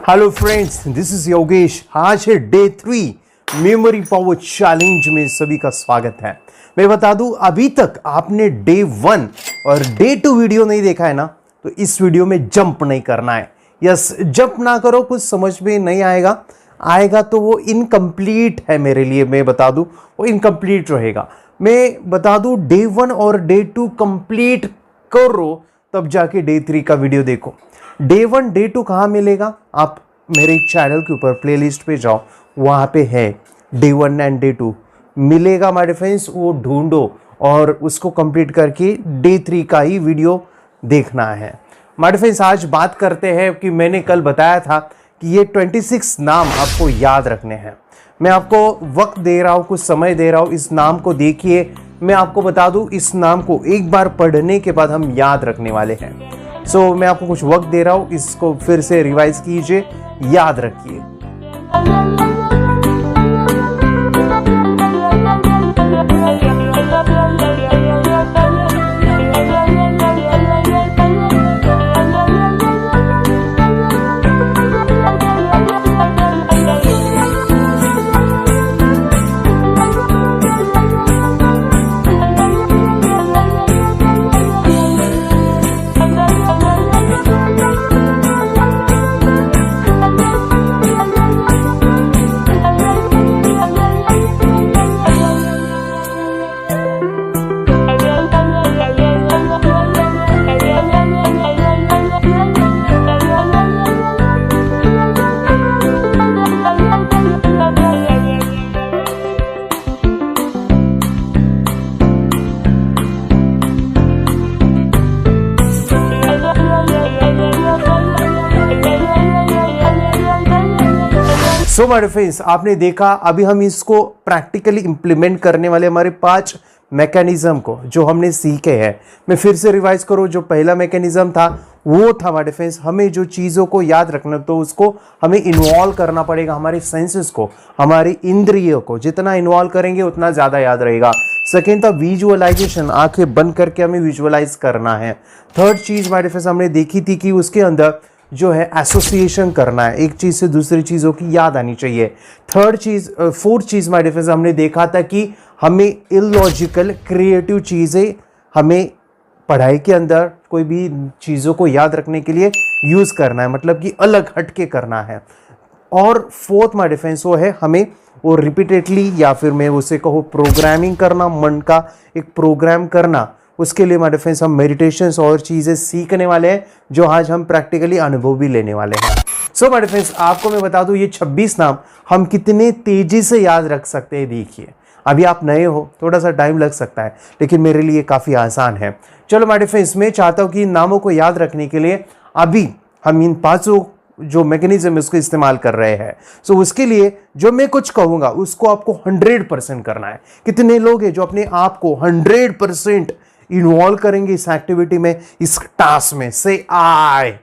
Hello friends, this is Yogesh. आज है day 3 memory power challenge में सभी का स्वागत है। मैं बता दूं, अभी तक आपने डे 1 और डे 2 वीडियो नहीं देखा है ना, तो इस वीडियो में जंप नहीं करना है। यस, जंप ना करो, कुछ समझ में नहीं आएगा तो वो इनकम्प्लीट है मेरे लिए। मैं बता दूं, वो इनकम्प्लीट रहेगा। मैं बता दूं, डे 1 और डे 2 कंप्लीट करो, तब जाके डे 3 का वीडियो देखो। डे 1 डे 2 कहाँ मिलेगा? आप मेरे चैनल के ऊपर प्लेलिस्ट पे जाओ, वहाँ पे है डे 1 एंड डे 2 मिलेगा माय फ्रेंड्स। वो ढूंढो और उसको कंप्लीट करके डे 3 का ही वीडियो देखना है माय फ्रेंड्स। आज बात करते हैं कि मैंने कल बताया था कि ये 26 नाम आपको याद रखने हैं। मैं आपको वक्त दे रहा हूँ, कुछ समय दे रहा हूँ, इस नाम को देखिए। मैं आपको बता दूँ, इस नाम को एक बार पढ़ने के बाद हम याद रखने वाले हैं। मैं आपको कुछ वक्त दे रहा हूँ, इसको फिर से रिवाइज कीजिए, याद रखिए। सो माय फ्रेंड्स, आपने देखा, अभी हम इसको प्रैक्टिकली इंप्लीमेंट करने वाले हमारे 5 मैकेनिज्म को जो हमने सीखे हैं। मैं फिर से रिवाइज करूं, जो पहला मैकेनिज्म था वो था माय फ्रेंड्स, हमें जो चीज़ों को याद रखना, तो उसको हमें इन्वॉल्व करना पड़ेगा, हमारे सेंसेस को, हमारी इंद्रियों को। जितना इन्वॉल्व करेंगे उतना ज़्यादा याद रहेगा। सेकेंड था विजुअलाइजेशन, आंखें बंद करके हमें विजुअलाइज करना है। थर्ड चीज़ माय फ्रेंड्स हमने देखी थी कि उसके अंदर जो है एसोसिएशन करना है, एक चीज से दूसरी चीजों की याद आनी चाहिए। फोर्थ चीज माय डिफरेंस हमने देखा था कि हमें इलॉजिकल क्रिएटिव चीजें हमें पढ़ाई के अंदर कोई भी चीजों को याद रखने के लिए यूज करना है, मतलब कि अलग हटके करना है। और फोर्थ माय डिफरेंस वो है हमें वो रिपीटेडली, या फिर मैं उसे कहूँ प्रोग्रामिंग करना, मन का एक प्रोग्राम करना। उसके लिए माय फ्रेंड्स हम मेडिटेशंस और चीज़ें सीखने वाले हैं, जो आज हम प्रैक्टिकली अनुभव भी लेने वाले हैं। सो माय फ्रेंड्स, आपको मैं बता दूं, ये 26 नाम हम कितने तेजी से याद रख सकते हैं। देखिए, अभी आप नए हो, थोड़ा सा टाइम लग सकता है, लेकिन मेरे लिए काफ़ी आसान है। चलो माय फ्रेंड्स, मैं चाहता हूँ कि इन नामों को याद रखने के लिए अभी हम इन 5 जो मैकेनिज्म उसको इस्तेमाल कर रहे हैं। उसके लिए जो मैं कुछ कहूँगा उसको आपको 100% करना है। कितने लोग हैं जो अपने आप को 100% इन्वॉल्व करेंगे इस एक्टिविटी में, इस टास्क में? से आई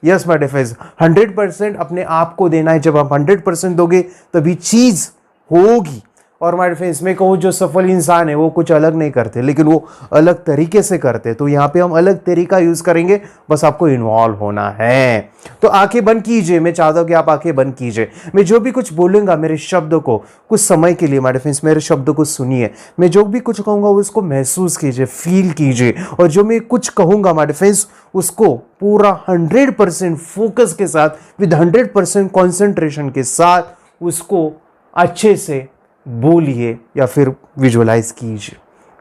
यस माय डियर फ्रेंड्स, 100% अपने आप को देना है। जब आप 100% दोगे तभी चीज होगी। और माय फ्रेंड्स, मैं कहूँ, जो सफल इंसान है वो कुछ अलग नहीं करते, लेकिन वो अलग तरीके से करते। तो यहाँ पे हम अलग तरीका यूज करेंगे, बस आपको इन्वॉल्व होना है। तो आंखें बंद कीजिए, मैं चाहता हूँ कि आप आंखें बंद कीजिए। मैं जो भी कुछ बोलूंगा, मेरे शब्दों को कुछ समय के लिए माय फ्रेंड्स मेरे शब्दों को सुनिए। मैं जो भी कुछ कहूँगा उसको महसूस कीजिए, फील कीजिए। और जो मैं कुछ कहूँगा माय फ्रेंड्स, उसको पूरा 100% फोकस के साथ, विद 100% कॉन्सेंट्रेशन के साथ उसको अच्छे से बोलिए या फिर विजुअलाइज कीजिए।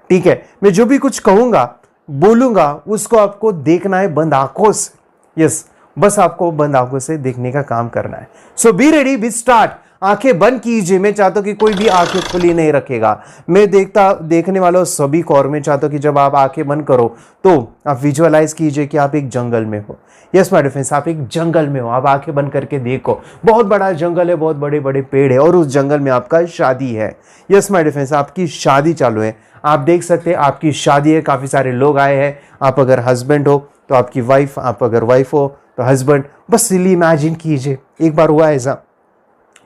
ठीक है? मैं जो भी कुछ कहूंगा, बोलूंगा, उसको आपको देखना है बंद आंखों से। यस, बस आपको बंद आंखों से देखने का काम करना है। सो बी रेडी, बी स्टार्ट। आंखें बंद कीजिए। मैं चाहता हूं कि कोई भी आंखें खुली नहीं रखेगा। मैं देखने वालों सभी को, और मैं चाहता हूं कि जब आप आंखें बंद करो तो आप विजुअलाइज कीजिए कि आप एक जंगल में हो। यस माय फ्रेंड्स, आप एक जंगल में हो। आप आंखें बंद करके देखो, बहुत बड़ा जंगल है, बहुत बड़े बड़े पेड़ है, और उस जंगल में आपका शादी है। यस माय फ्रेंड्स, आपकी शादी चालू है। आप देख सकते हैं आपकी शादी है, काफी सारे लोग आए हैं। आप अगर हस्बैंड हो तो आपकी वाइफ, आप अगर वाइफ हो तो हस्बैंड। बस सिली इमेजिन कीजिए, एक बार हुआ ऐसा,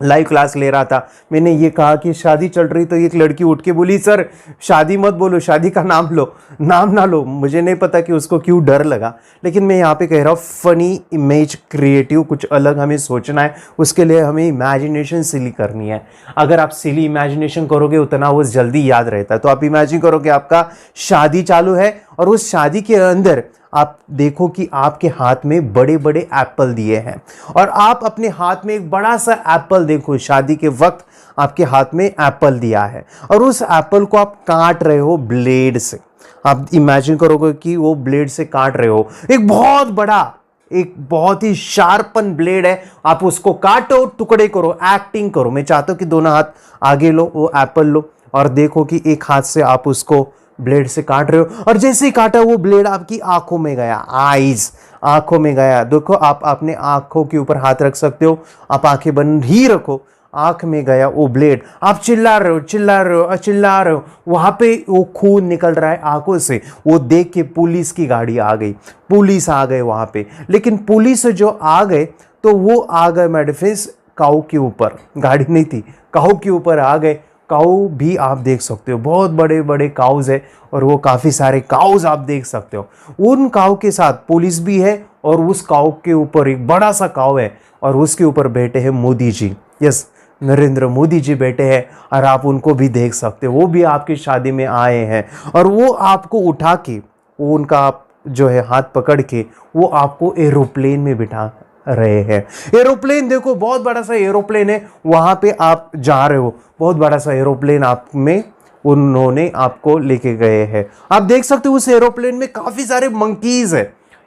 लाइव क्लास ले रहा था, मैंने ये कहा कि शादी चल रही, तो एक लड़की उठ के बोली सर शादी मत बोलो, शादी का नाम लो, नाम ना लो। मुझे नहीं पता कि उसको क्यों डर लगा, लेकिन मैं यहाँ पे कह रहा हूँ फनी इमेज, क्रिएटिव, कुछ अलग हमें सोचना है, उसके लिए हमें इमेजिनेशन सिली करनी है। अगर आप सिली इमेजिनेशन करोगे उतना वो जल्दी याद रहता है। तो आप इमेजिन करो कि आपका शादी चालू है और उस शादी के अंदर आप देखो कि आपके हाथ में बड़े बड़े एप्पल दिए हैं और आप अपने हाथ में एक बड़ा सा एप्पल देखो, शादी के वक्त आपके हाथ में एप्पल दिया है और उस एप्पल को आप काट रहे हो ब्लेड से। आप इमेजिन करोगे कि वो ब्लेड से काट रहे हो, एक बहुत बड़ा, एक बहुत ही शार्पन ब्लेड है, आप उसको काटो, टुकड़े करो, एक्टिंग करो। मैं चाहता हूं कि दोनों हाथ आगे लो, वो एप्पल लो और देखो कि एक हाथ से आप उसको ब्लेड से काट रहे हो और जैसे ही काटा वो ब्लेड आपकी आंखों में गया, आईज, आंखों में गया। देखो आप अपने आंखों के ऊपर हाथ रख सकते हो, आप आंखें बंद ही रखो, आंख में गया वो ब्लेड, आप चिल्ला रहे हो, चिल्ला रहे हो, चिल्ला रहे हो, वहां पे वो खून निकल रहा है आंखों से। वो देख के पुलिस की गाड़ी आ गई, पुलिस आ गए वहां पे, लेकिन पुलिस जो आ गए तो वो आ गए मेडिफेंस काऊ के ऊपर, गाड़ी नहीं थी, काऊ के ऊपर आ गए। काऊ भी आप देख सकते हो, बहुत बड़े बड़े काउज है और वो काफ़ी सारे काउज आप देख सकते हो। उन काऊ के साथ पुलिस भी है और उस काऊ के ऊपर एक बड़ा सा काऊ है और उसके ऊपर बैठे हैं मोदी जी, यस, नरेंद्र मोदी जी बैठे हैं और आप उनको भी देख सकते हो। वो भी आपकी शादी में आए हैं और वो आपको उठा के, वो उनका जो है हाथ पकड़ के वो आपको एरोप्लेन में बिठा रहे हैं। एरोप्लेन देखो, बहुत बड़ा सा एरोप्लेन है, वहां पे आप जा रहे हो, बहुत बड़ा सा एरोप्लेन आप में उन्होंने आपको लेके गए हैं। आप देख सकते हो उस एरोप्लेन में काफी सारे मंकीज है।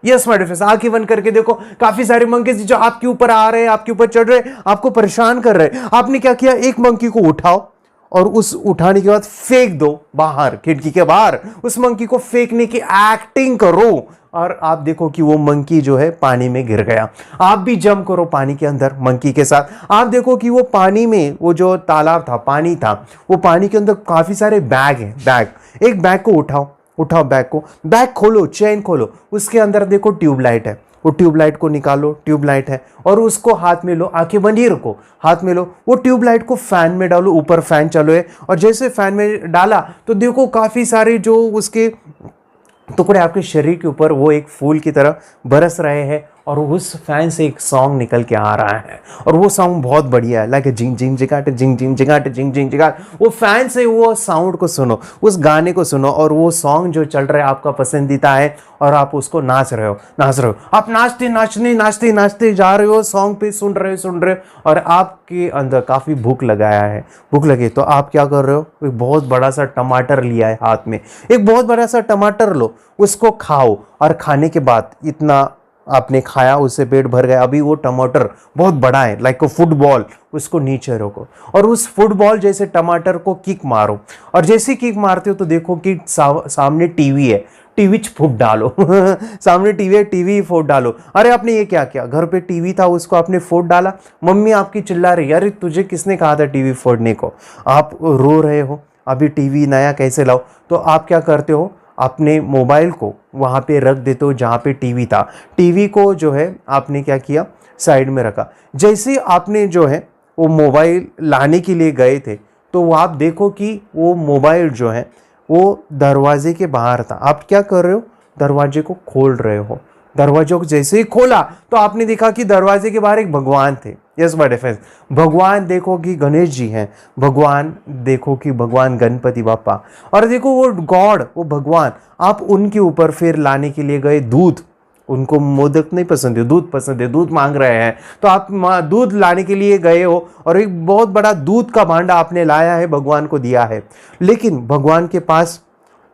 यस माय डियर फ्रेंड्स, आंखें बंद करके देखो, काफी सारे मंकीज जो आपके ऊपर आ रहे हैं, आपके ऊपर चढ़ रहे हैं, आपको परेशान कर रहे हैं। आपने क्या किया, एक मंकी को उठाओ और उस उठाने के बाद फेंक दो बाहर, खिड़की के बाहर, उस मंकी को फेंकने की एक्टिंग करो और आप देखो कि वो मंकी जो है पानी में गिर गया। आप भी जंप करो पानी के अंदर मंकी के साथ। आप देखो कि वो पानी में, वो जो तालाब था, पानी था, वो पानी के अंदर काफी सारे बैग हैं, बैग, एक बैग को उठाओ, उठाओ बैग को, बैग खोलो, चेन खोलो, उसके अंदर देखो ट्यूबलाइट है, वो ट्यूबलाइट को निकालो, ट्यूबलाइट है और उसको हाथ में लो, आंखें बंद ही रखो, हाथ में लो, वो ट्यूबलाइट को फैन में डालो, ऊपर फैन चालू है और जैसे फैन में डाला तो देखो काफी सारे जो उसके टुकड़े आपके शरीर के ऊपर वो एक फूल की तरह बरस रहे हैं और उस फैन से एक सॉन्ग निकल के आ रहा है और वो सॉन्ग बहुत बढ़िया है, लाइक जिंग जिंग जिगाट, जिंग जिंग जिगाट, जिंग जिंग जिगाट। वो फैन से वो साउंड को सुनो, उस गाने को सुनो और वो सॉन्ग जो चल रहा है आपका पसंदीदा है और आप उसको नाच रहे हो, नाच रहे हो, आप नाचते नाचते नाचते नाचते जा रहे हो, सॉन्ग पे सुन रहे हो और आपके अंदर काफ़ी भूख लगाया है, भूख लगे तो आप क्या कर रहे हो, एक बहुत बड़ा सा टमाटर लिया है हाथ में, एक बहुत बड़ा सा टमाटर लो, उसको खाओ और खाने के बाद इतना आपने खाया, उससे पेट भर गया, अभी वो टमाटर बहुत बड़ा है, लाइक फुटबॉल, उसको नीचे रखो और उस फुटबॉल जैसे टमाटर को किक मारो और जैसे किक मारते हो तो देखो कि सामने टीवी है, टीवी फूट डालो सामने टीवी है, टीवी फोड़ डालो। अरे आपने ये क्या किया, घर पे टीवी था उसको आपने फोड़ डाला, मम्मी आपकी चिल्ला रही, अरे तुझे किसने कहा था टीवी फोड़ने को, आप रो रहे हो, अभी टीवी नया कैसे लाओ। तो आप क्या करते हो, अपने मोबाइल को वहाँ पे रख देते हो जहाँ पे टीवी था, टीवी को जो है आपने क्या किया, साइड में रखा। जैसे आपने जो है वो मोबाइल लाने के लिए गए थे तो वो आप देखो कि वो मोबाइल जो है वो दरवाजे के बाहर था। आप क्या कर रहे हो, दरवाजे को खोल रहे हो, दरवाजे को जैसे ही खोला तो आपने देखा कि दरवाजे के बाहर एक भगवान थे। यस माय डियर फ्रेंड्स, भगवान देखो कि गणेश जी हैं, भगवान देखो कि भगवान गणपति बापा, और देखो वो गॉड, वो भगवान, आप उनके ऊपर फिर लाने के लिए गए दूध, उनको मोदक नहीं पसंद है, दूध पसंद है, दूध मांग रहे हैं तो आप दूध लाने के लिए गए हो और एक बहुत बड़ा दूध का भांडा आपने लाया है, भगवान को दिया है। लेकिन भगवान के पास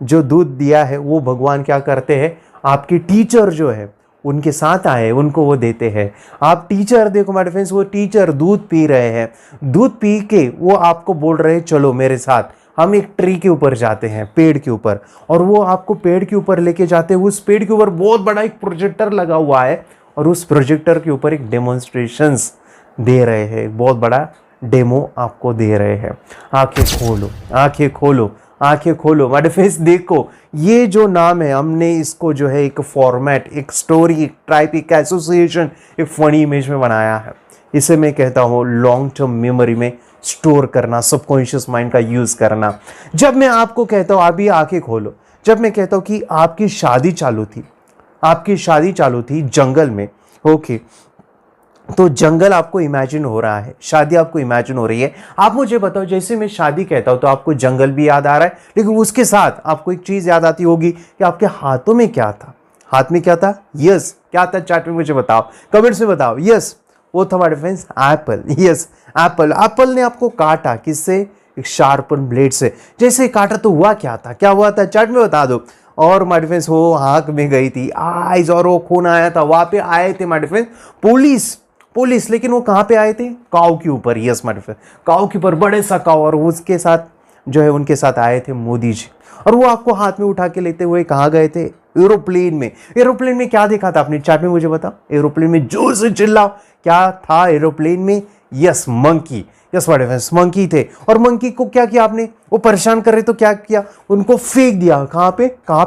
जो दूध दिया है वो भगवान क्या करते हैं, आपकी टीचर जो है उनके साथ आए, उनको वो देते हैं। आप टीचर देखो माय फ्रेंड्स, वो टीचर दूध पी रहे हैं, दूध पी के वो आपको बोल रहे हैं चलो मेरे साथ, हम एक ट्री के ऊपर जाते हैं, पेड़ के ऊपर, और वो आपको पेड़ के ऊपर लेके जाते हैं। उस पेड़ के ऊपर बहुत बड़ा एक प्रोजेक्टर लगा हुआ है और उस प्रोजेक्टर के ऊपर एक डेमोन्स्ट्रेशंस दे रहे हैं, बहुत बड़ा डेमो आपको दे रहे हैं। आंखें खोलो, आंखें खोलो, आंखें खोलो माय फेस, देखो ये जो नाम है हमने इसको जो है एक फॉर्मेट, एक स्टोरी, एक टाइप, एक एसोसिएशन, एक फनी इमेज में बनाया है। इसे मैं कहता हूँ लॉन्ग टर्म मेमोरी में स्टोर करना, सबकॉन्शियस माइंड का यूज करना। जब मैं आपको कहता हूँ अभी आंखें खोलो, जब मैं कहता हूँ कि आपकी शादी चालू थी, आपकी शादी चालू थी जंगल में, ओके, तो जंगल आपको इमेजिन हो रहा है, शादी आपको इमेजिन हो रही है। आप मुझे बताओ, जैसे मैं शादी कहता हूं तो आपको जंगल भी याद आ रहा है, लेकिन उसके साथ आपको एक चीज याद आती होगी कि आपके हाथों में क्या था। हाथ में क्या था? यस, क्या था? चैट में मुझे बताओ, कमेंट्स में बताओ। यस, वो था my friends Apple. Yes, Apple. Apple ने आपको काटा, किससे? एक शार्पन ब्लेड से। जैसे काटा तो हुआ क्या था? क्या हुआ था? चैट में बता दो। और माय फ्रेंड्स वो आंख में गई थी आइज, और वो खून आया था। वहां पे आए थे माय फ्रेंड्स पुलिस, लेकिन वो कहां पे आए थे? काऊ के ऊपर। यस माय फ्रेंड, काऊ के ऊपर, बड़े सा काऊ, और उसके साथ जो है उनके साथ आए थे मोदी जी, और वो आपको हाथ में उठा के लेते हुए कहाँ गए थे? एरोप्लेन में। एरोप्लेन में क्या देखा था आपने? चैट में मुझे बताओ। एरोप्लेन में जोर से चिल्लाओ, क्या था एरोप्लेन में? Yes, monkey. Yes my friends, monkey थे। और मंकी को क्या किया आपने? वो परेशान कर रहे तो क्या किया? उनको फेंक दिया। कहाँ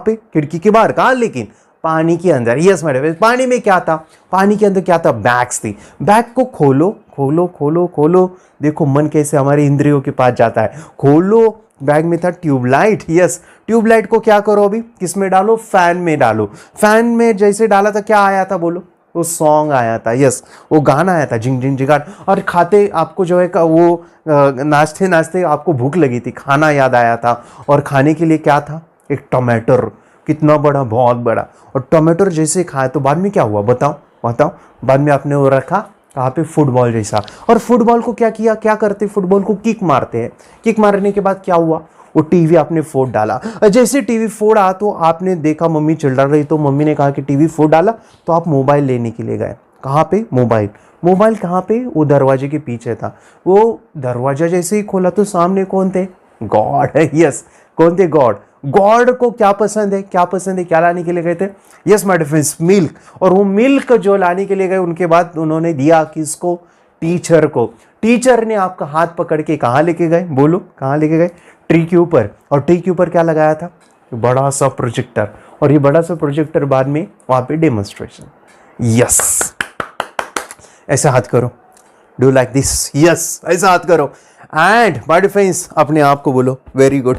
पे? खिड़की के बाहर। कहाँ? लेकिन पानी के अंदर। यस माय फ्रेंड्स, पानी में क्या था? पानी के अंदर क्या था? बैग्स थी। बैग को खोलो खोलो खोलो खोलो, देखो मन कैसे हमारे इंद्रियों के पास जाता है। खोलो, बैग में था ट्यूबलाइट। यस, ट्यूबलाइट को क्या करो अभी? किस में डालो? फैन में डालो। फैन में जैसे डाला था क्या आया था? बोलो। वो सॉन्ग आया था। यस, वो गाना आया था, झिंग झिंग झिंगाट। और खाते आपको जो है वो नाचते नाचते आपको भूख लगी थी, खाना याद आया था। और खाने के लिए क्या था? एक टमाटर। कितना बड़ा? बहुत बड़ा। और टमाटर जैसे खाया तो बाद में क्या हुआ? बताओ। बाद में आपने वो रखा कहाँ पे? फुटबॉल जैसा। और फुटबॉल को क्या किया? क्या करते? फुटबॉल को किक मारते हैं। किक मारने के बाद क्या हुआ? वो टीवी आपने फोड़ डाला। जैसे टीवी फोड़ा तो आपने देखा मम्मी चिल्ला रही, तो मम्मी ने कहा कि टीवी फोड़ डाला, तो आप मोबाइल लेने के लिए गए। कहाँ पे? मोबाइल कहाँ पे? वो दरवाजे के पीछे था। वो दरवाजा जैसे ही खोला तो सामने कौन थे? गॉड। यस, कौन थे? गॉड को क्या पसंद है? क्या लाने के लिए गए थे? Yes my friends, milk. और वो मिल्क जो लाने के लिए गए, उनके बाद उन्होंने दिया किसको? टीचर को। टीचर ने आपका हाथ पकड़ के कहाँ लेके गए? बोलो, कहाँ लेके गए? ट्री के ऊपर। और ट्री के ऊपर क्या लगाया था? बड़ा सा प्रोजेक्टर। और ये बड़ा सा प्रोजेक्टर बाद में वहां पे डेमोन्स्ट्रेशन। यस, ऐसा हाथ करो। Do like this. यस, ऐसा हाथ करो। एंड माय फ्रेंड्स, अपने आप को बोलो वेरी गुड।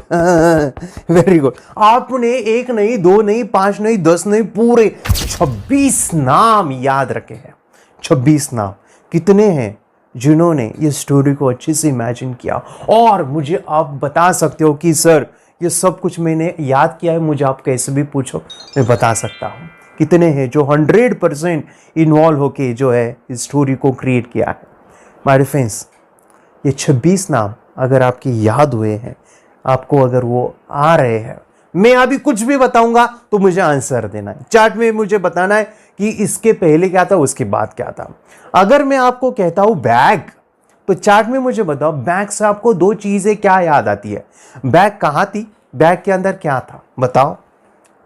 Very good. आपने एक नहीं, दो नहीं, 5 नहीं, 10 नहीं, पूरे 26 नाम याद रखे हैं। 26 नाम। कितने हैं जिन्होंने ये स्टोरी को अच्छे से इमेजिन किया? और मुझे आप बता सकते हो कि सर ये सब कुछ मैंने याद किया है, मुझे आप कैसे भी पूछो, मैं बता सकता हूँ। कितने हैं जो 100% इन्वॉल्व होके जो है इस स्टोरी को क्रिएट किया है? माय फ्रेंड्स, ये 26 नाम अगर आपके याद हुए हैं, आपको अगर वो आ रहे हैं, मैं अभी कुछ भी बताऊंगा तो मुझे आंसर देना है। चैट में मुझे बताना है कि इसके पहले क्या था, उसके बाद क्या था। अगर मैं आपको कहता हूं बैग, तो चैट में मुझे बताओ बैग से आपको 2 चीजें क्या याद आती है? बैग कहां थी? बैग के अंदर क्या था? बताओ।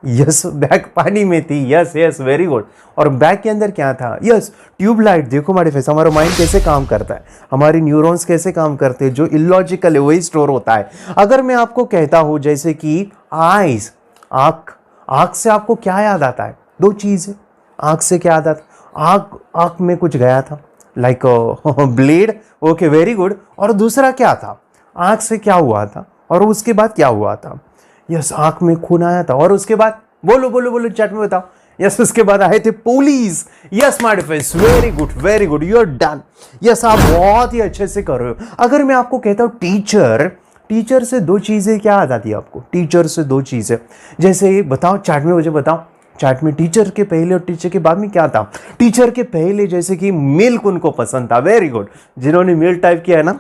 यस, बैग पानी में थी। Yes, very good. और बैग के अंदर क्या था? Yes, tubelight. देखो हमारे फेस, हमारा माइंड कैसे काम करता है, हमारी न्यूरॉन्स कैसे काम करते हैं, जो इलॉजिकल है वही स्टोर होता है। अगर मैं आपको कहता हूं जैसे कि आईज, आंख से आपको क्या याद आता है? 2 चीजें। आंख से क्या याद आता? आंख में कुछ गया था, like blade. Okay, very good. और दूसरा क्या था? आंख से क्या हुआ था और उसके बाद क्या हुआ था? यस, आंख में खून आया था। और उसके बाद बोलो चैट में बताओ। यस, उसके बाद आए थे police. Yes my friends, very good, you are done. यस, आप बहुत ही अच्छे से कर रहे हो। अगर मैं आपको कहता हूं टीचर से 2 चीजें क्या याद आती है आपको? टीचर से 2 चीजें जैसे बताओ, चैट में मुझे बताओ। चैट में टीचर के पहले और टीचर के बाद में क्या था? टीचर के पहले जैसे कि मिल्क उनको पसंद था। वेरी गुड, जिन्होंने मिल्क टाइप किया है ना,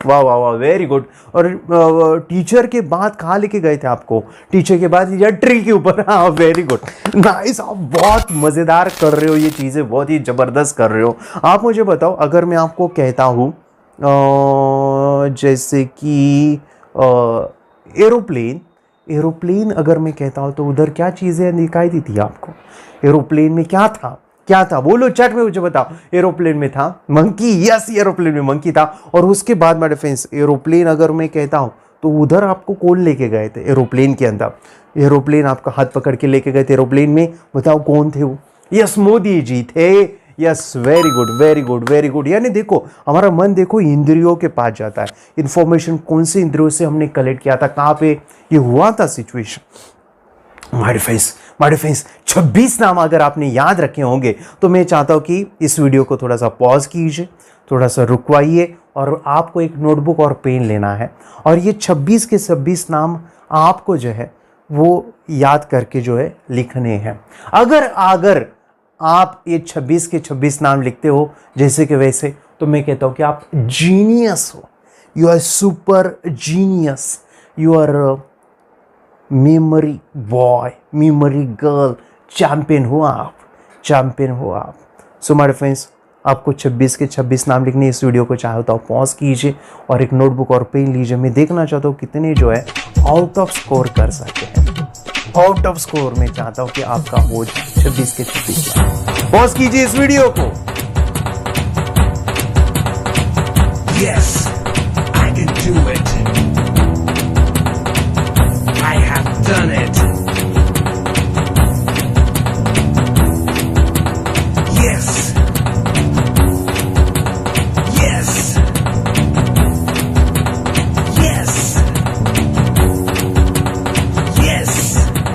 वाह वाह वाह, वेरी गुड। और टीचर के बाद कहाँ लेके गए थे आपको? टीचर के बाद या ट्री के ऊपर। हाँ, वेरी गुड, नाइस। आप बहुत मजेदार कर रहे हो, ये चीजें बहुत ही जबरदस्त कर रहे हो। आप मुझे बताओ, अगर मैं आपको कहता हूँ जैसे कि एरोप्लेन अगर मैं कहता हूँ तो उधर क्या चीजें दिखाई दी थी आपको? एरोप्लेन में क्या था? बोलो चैट में मुझे बताओ। एरोप्लेन में था मंकी। यस, एरोप्लेन में मंकी था। और उसके बाद मेरे फ्रेंड्स, एरोप्लेन अगर मैं कहता हूं तो उधर आपको कौन लेके गए थे? एरोप्लेन के अंदर एरोप्लेन आपका हाथ पकड़ के लेके गए थे एरोप्लेन में। बताओ कौन थे वो? यस, मोदी जी थे। Yes, very good very good very good. यानी देखो हमारा मन देखो इंद्रियों के पास जाता है, इंफॉर्मेशन कौन सी इंद्रियों से हमने कलेक्ट किया था, कहाँ पे ये हुआ था सिचुएशन। माय फ्रेंड्स 26 नाम अगर आपने याद रखे होंगे तो मैं चाहता हूँ कि इस वीडियो को थोड़ा सा पॉज कीजिए, थोड़ा सा रुकवाइए और आपको एक नोटबुक और पेन लेना है और ये 26 के 26 नाम आपको जो है वो याद करके जो है लिखने हैं। अगर आप ये 26 के 26 नाम लिखते हो जैसे कि वैसे, तो मैं कहता हूँ कि आप जीनियस हो, you are super genius, you are memory boy, memory girl, champion हो आप। सो माय फ्रेंड्स, आपको 26 के 26 नाम लिखने, इस वीडियो को चाहे तो आप पॉज कीजिए और एक नोटबुक और पेन लीजिए। मैं देखना चाहता हूँ कितने जो है आउट ऑफ स्कोर कर सकते हैं। आउट ऑफ स्कोर में चाहता हूँ कि आपका हो 26 के 26 नाम। पॉज कीजिए इस वीडियो को। Yes, I can do it. I have done it. Yes. Yes. Yes. Yes.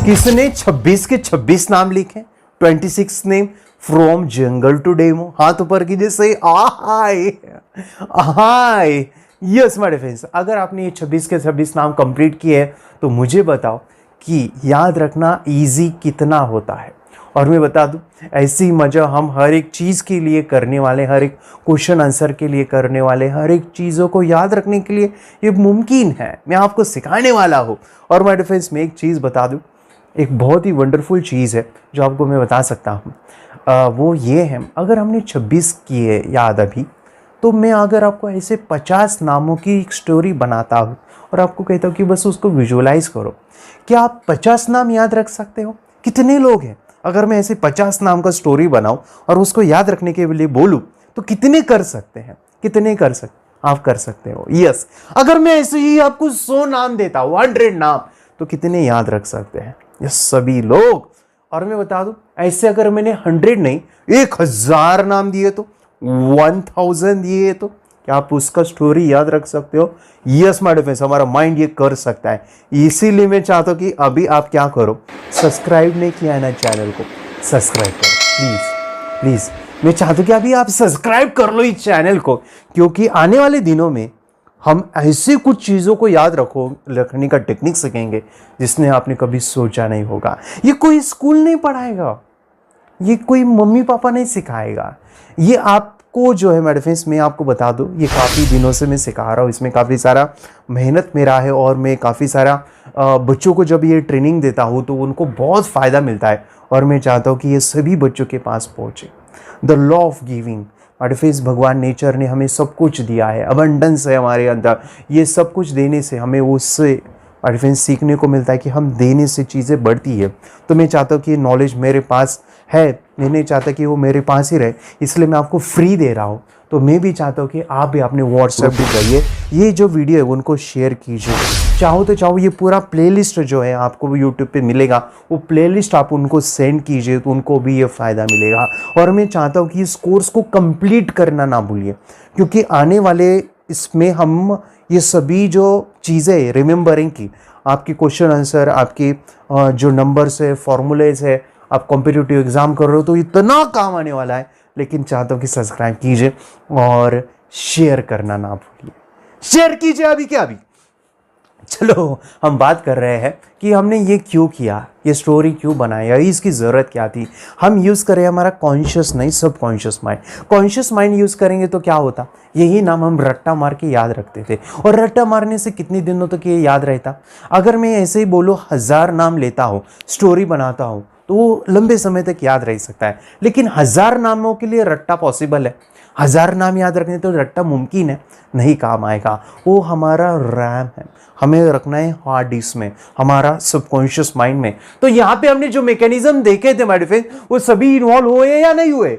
किसने 26 के 26 नाम लिखे? 26 name from jungle to demo. हाथ ऊपर कीजिए, सही। हाय यस माय फ्रेंड्स, अगर आपने ये 26 के 26 नाम कंप्लीट किए हैं तो मुझे बताओ कि याद रखना इजी कितना होता है। और मैं बता दूं, ऐसी मजा हम हर एक चीज़ के लिए करने वाले, हर एक क्वेश्चन आंसर के लिए करने वाले, हर एक चीज़ों को याद रखने के लिए ये मुमकिन है। मैं आपको सिखाने वाला हूँ। और माय फ्रेंड्स, मैं एक चीज़ बता दूँ, एक बहुत ही वंडरफुल चीज़ है जो आपको मैं बता सकता हूँ। वो ये है, अगर हमने 26 किए याद अभी, तो मैं अगर आपको ऐसे 50 नामों की एक स्टोरी बनाता हूँ और आपको कहता हूँ कि बस उसको विजुअलाइज करो, क्या आप 50 नाम याद रख सकते हो? कितने लोग हैं? अगर मैं ऐसे 50 नाम का स्टोरी बनाऊँ और उसको याद रखने के लिए बोलूँ तो कितने कर सकते हैं? कितने कर सकते? आप कर सकते हो। यस, अगर मैं ऐसे ही आपको 100 नाम देता हूँ, 100 नाम, तो कितने याद रख सकते हैं? यस, सभी लोग। और मैं बता दूं, ऐसे अगर मैंने 100 नहीं 1000 नाम दिए तो, 1000 दिए तो क्या आप उसका स्टोरी याद रख सकते हो? यस माय फ्रेंड्स, हमारा माइंड ये कर सकता है। इसीलिए मैं चाहता हूं कि अभी आप क्या करो, सब्सक्राइब नहीं किया है ना चैनल को, सब्सक्राइब करो प्लीज। मैं चाहता हूं कि अभी आप सब्सक्राइब कर लो इस चैनल को, क्योंकि आने वाले दिनों में हम ऐसे कुछ चीज़ों को याद रखने का टेक्निक सीखेंगे जिसने आपने कभी सोचा नहीं होगा। ये कोई स्कूल नहीं पढ़ाएगा, ये कोई मम्मी पापा नहीं सिखाएगा, ये आपको जो है मेरे फ्रेंड्स, मैं आपको बता दूं, ये काफ़ी दिनों से मैं सिखा रहा हूँ। इसमें काफ़ी सारा मेहनत मेरा है और मैं काफ़ी सारा बच्चों को जब ये ट्रेनिंग देता हूँ तो उनको बहुत फ़ायदा मिलता है और मैं चाहता हूँ कि ये सभी बच्चों के पास पहुँचे। The law of giving, my friends, भगवान नेचर ने हमें सब कुछ दिया है, अबंडेंस है हमारे अंदर। ये सब कुछ देने से हमें उससे माय फ्रेंड्स सीखने को मिलता है कि हम देने से चीज़ें बढ़ती है। तो मैं चाहता हूँ कि ये नॉलेज मेरे पास है, मैं नहीं चाहता कि वो मेरे पास ही रहे, इसलिए मैं आपको फ्री दे रहा हूँ। तो मैं भी चाहता हूँ कि आप भी अपने व्हाट्सएप भी जाइए, ये जो वीडियो है उनको शेयर कीजिए। चाहो तो चाहो ये पूरा प्लेलिस्ट जो है आपको यूट्यूब पे मिलेगा, वो प्लेलिस्ट आप उनको सेंड कीजिए तो उनको भी ये फ़ायदा मिलेगा। और मैं चाहता हूँ कि इस कोर्स को कंप्लीट करना ना भूलिए, क्योंकि आने वाले इसमें हम ये सभी जो चीज़ें रिमेंबरिंग की, आपकी क्वेश्चन आंसर, आपकी जो नंबर्स है, फॉर्मूलेज है, आप कॉम्पिटिटिव एग्ज़ाम कर रहे हो तो इतना काम आने वाला है। लेकिन चाहता हूँ कि सब्सक्राइब कीजिए और शेयर करना ना भूलिए। शेयर कीजिए अभी क्या अभी। चलो हम बात कर रहे हैं कि हमने ये क्यों किया, ये स्टोरी क्यों बनाया, इसकी ज़रूरत क्या थी। हम यूज़ करें हमारा कॉन्शियस नहीं subconscious mind. Conscious mind use करेंगे तो क्या होता, यही नाम हम रट्टा मार के याद रखते थे। और रट्टा मारने से कितने दिनों तक ये याद रहता? अगर मैं ऐसे ही बोलो 1000 नाम लेता हूँ, स्टोरी बनाता हूँ, तो वो लंबे समय तक याद रह सकता है। लेकिन 1000 नामों के लिए रट्टा पॉसिबल है? 1000 नाम याद रखने तो रट्टा मुमकिन है? नहीं काम आएगा। वो हमारा रैम है, हमें रखना है हार्ड डिस्क में, हमारा सबकॉन्शियस माइंड में। तो यहाँ पे हमने जो मैकेनिज्म देखे थे माय फ्रेंड, वो सभी इन्वॉल्व हुए या नहीं हुए?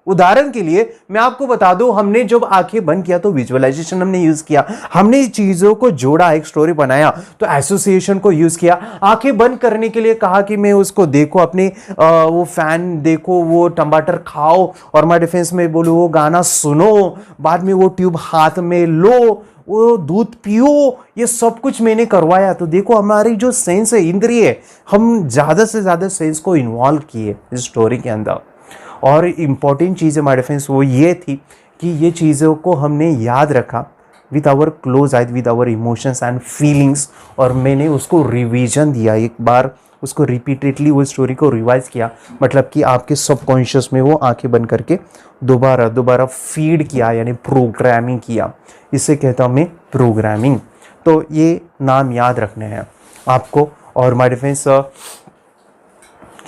उदाहरण के लिए मैं आपको बता दूं, हमने जब आंखें बंद किया तो विजुअलाइजेशन हमने यूज किया, हमने चीजों को जोड़ा, एक स्टोरी बनाया तो एसोसिएशन को यूज किया। आंखें बंद करने के लिए कहा कि मैं उसको देखो, अपने वो फैन देखो, वो टमाटर खाओ, और मैं डिफेंस में बोलूं वो गाना सुनो, बाद में वो ट्यूब हाथ में लो, वो दूध पियो, ये सब कुछ मैंने करवाया। तो देखो हमारी जो सेंस है, इंद्रिय, हम ज्यादा से ज्यादा सेंस को इन्वॉल्व किए इस स्टोरी के अंदर। और इम्पॉर्टेंट चीज़ है माय डिफेंस वो ये थी कि ये चीज़ों को हमने याद रखा with our close eye, with our emotions and feelings, और मैंने उसको रिवीजन दिया, एक बार उसको रिपीटेडली वो स्टोरी को रिवाइज किया, मतलब कि आपके सबकॉन्शियस में वो आंखें बंद करके दोबारा दोबारा फीड किया, यानी प्रोग्रामिंग किया। इसे कहता हूँ मैं प्रोग्रामिंग। तो ये नाम याद रखने हैं आपको। और माय डिफेंस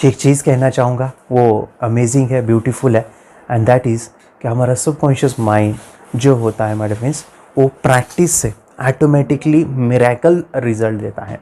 एक चीज़ कहना चाहूँगा, वो अमेजिंग है, ब्यूटीफुल है, एंड दैट इज़ कि हमारा सबकॉन्शियस माइंड जो होता है माय डिफेंस, वो प्रैक्टिस से ऑटोमेटिकली मिरेकल रिजल्ट देता है।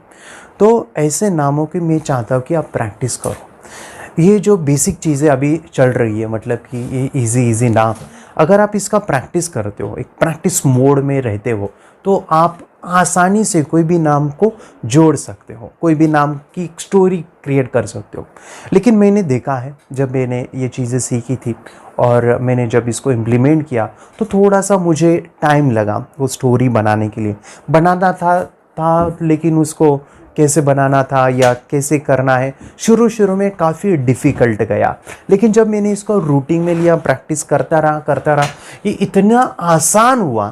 तो ऐसे नामों की मैं चाहता हूँ कि आप प्रैक्टिस करो। ये जो बेसिक चीज़ें अभी चल रही है, मतलब कि ये इजी नाम, अगर आप इसका प्रैक्टिस करते हो, एक प्रैक्टिस मोड में रहते हो, तो आप आसानी से कोई भी नाम को जोड़ सकते हो, कोई भी नाम की स्टोरी क्रिएट कर सकते हो। लेकिन मैंने देखा है, जब मैंने ये चीज़ें सीखी थी और मैंने जब इसको इम्प्लीमेंट किया, तो थोड़ा सा मुझे टाइम लगा वो स्टोरी बनाने के लिए। बनाना था लेकिन उसको कैसे बनाना था या कैसे करना है, शुरू में काफ़ी डिफ़िकल्ट गया। लेकिन जब मैंने इसको रूटीन में लिया, प्रैक्टिस करता रहा, ये इतना आसान हुआ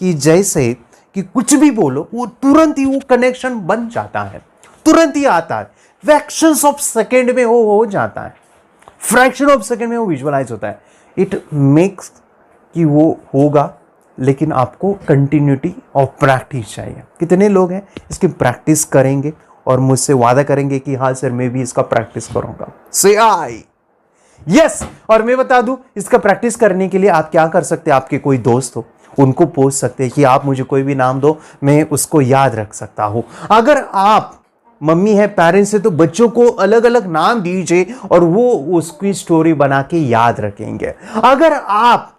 कि जैसे कि कुछ भी बोलो वो तुरंत ही वो कनेक्शन बन जाता है, तुरंत ही आता है, फ्रैक्शंस ऑफ सेकेंड में हो जाता है, फ्रैक्शन ऑफ सेकेंड में वो विजुअलाइज होता है। इट मेक्स कि वो होगा, लेकिन आपको कंटिन्यूटी ऑफ प्रैक्टिस चाहिए। कितने लोग हैं इसकी प्रैक्टिस करेंगे और मुझसे वादा करेंगे कि हाँ सर मैं भी इसका प्रैक्टिस करूंगा? से आई यस। और मैं बता दूं, इसका प्रैक्टिस करने के लिए आप क्या कर सकते हैं, आपके कोई दोस्त हो उनको पूछ सकते हैं कि आप मुझे कोई भी नाम दो, मैं उसको याद रख सकता हूं। अगर आप मम्मी है, पेरेंट्स है, तो बच्चों को अलग अलग नाम दीजिए और वो उसकी स्टोरी बना के याद रखेंगे। अगर आप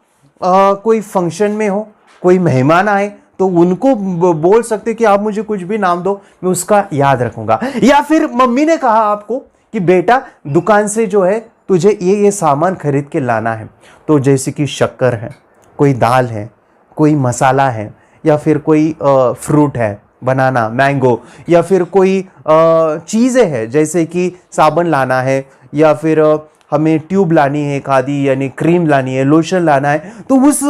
कोई फंक्शन में हो, कोई मेहमान आए, तो उनको बोल सकते कि आप मुझे कुछ भी नाम दो, मैं उसका याद रखूंगा। या फिर मम्मी ने कहा आपको कि बेटा दुकान से जो है तुझे ये सामान खरीद के लाना है, तो जैसे कि शक्कर है, कोई दाल है, कोई मसाला है, या फिर कोई फ्रूट है, बनाना, मैंगो, या फिर कोई चीज़ें हैं जैसे कि साबुन लाना है, या फिर हमें ट्यूब लानी है, खादी यानी क्रीम लानी है, लोशन लाना है, तो उस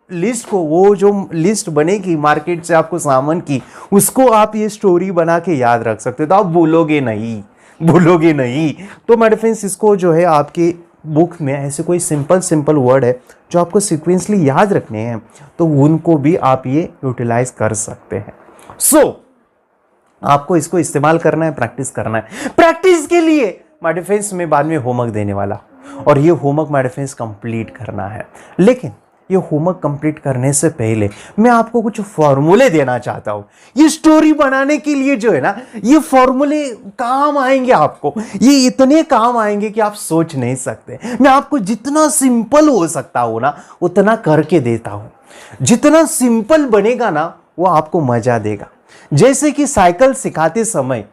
लिस्ट को, वो जो लिस्ट बनेगी मार्केट से आपको सामान की, उसको आप ये स्टोरी बना के याद रख सकते हो। तो आप भूलोगे नहीं। तो माय फ्रेंड्स, इसको जो है आपके बुक में ऐसे कोई सिंपल वर्ड है जो आपको सीक्वेंसली याद रखने हैं, तो उनको भी आप ये यूटिलाइज कर सकते हैं। आपको इसको इस्तेमाल करना है, प्रैक्टिस करना है। प्रैक्टिस के लिए माय डिफेंस में बाद में होमवर्क देने वाला, और ये होमवर्क माय डिफेंस कंप्लीट करना है। लेकिन ये होमवर्क कंप्लीट करने से पहले मैं आपको कुछ फॉर्मूले देना चाहता हूं। ये स्टोरी बनाने के लिए जो है ना, ये फॉर्मूले काम आएंगे आपको, ये इतने काम आएंगे कि आप सोच नहीं सकते। मैं आपको जितना सिंपल हो सकता हूं ना, उतना करके देता हूं। जितना सिंपल बनेगा ना, वो आपको मजा देगा। जैसे कि साइकिल सिखाते समय,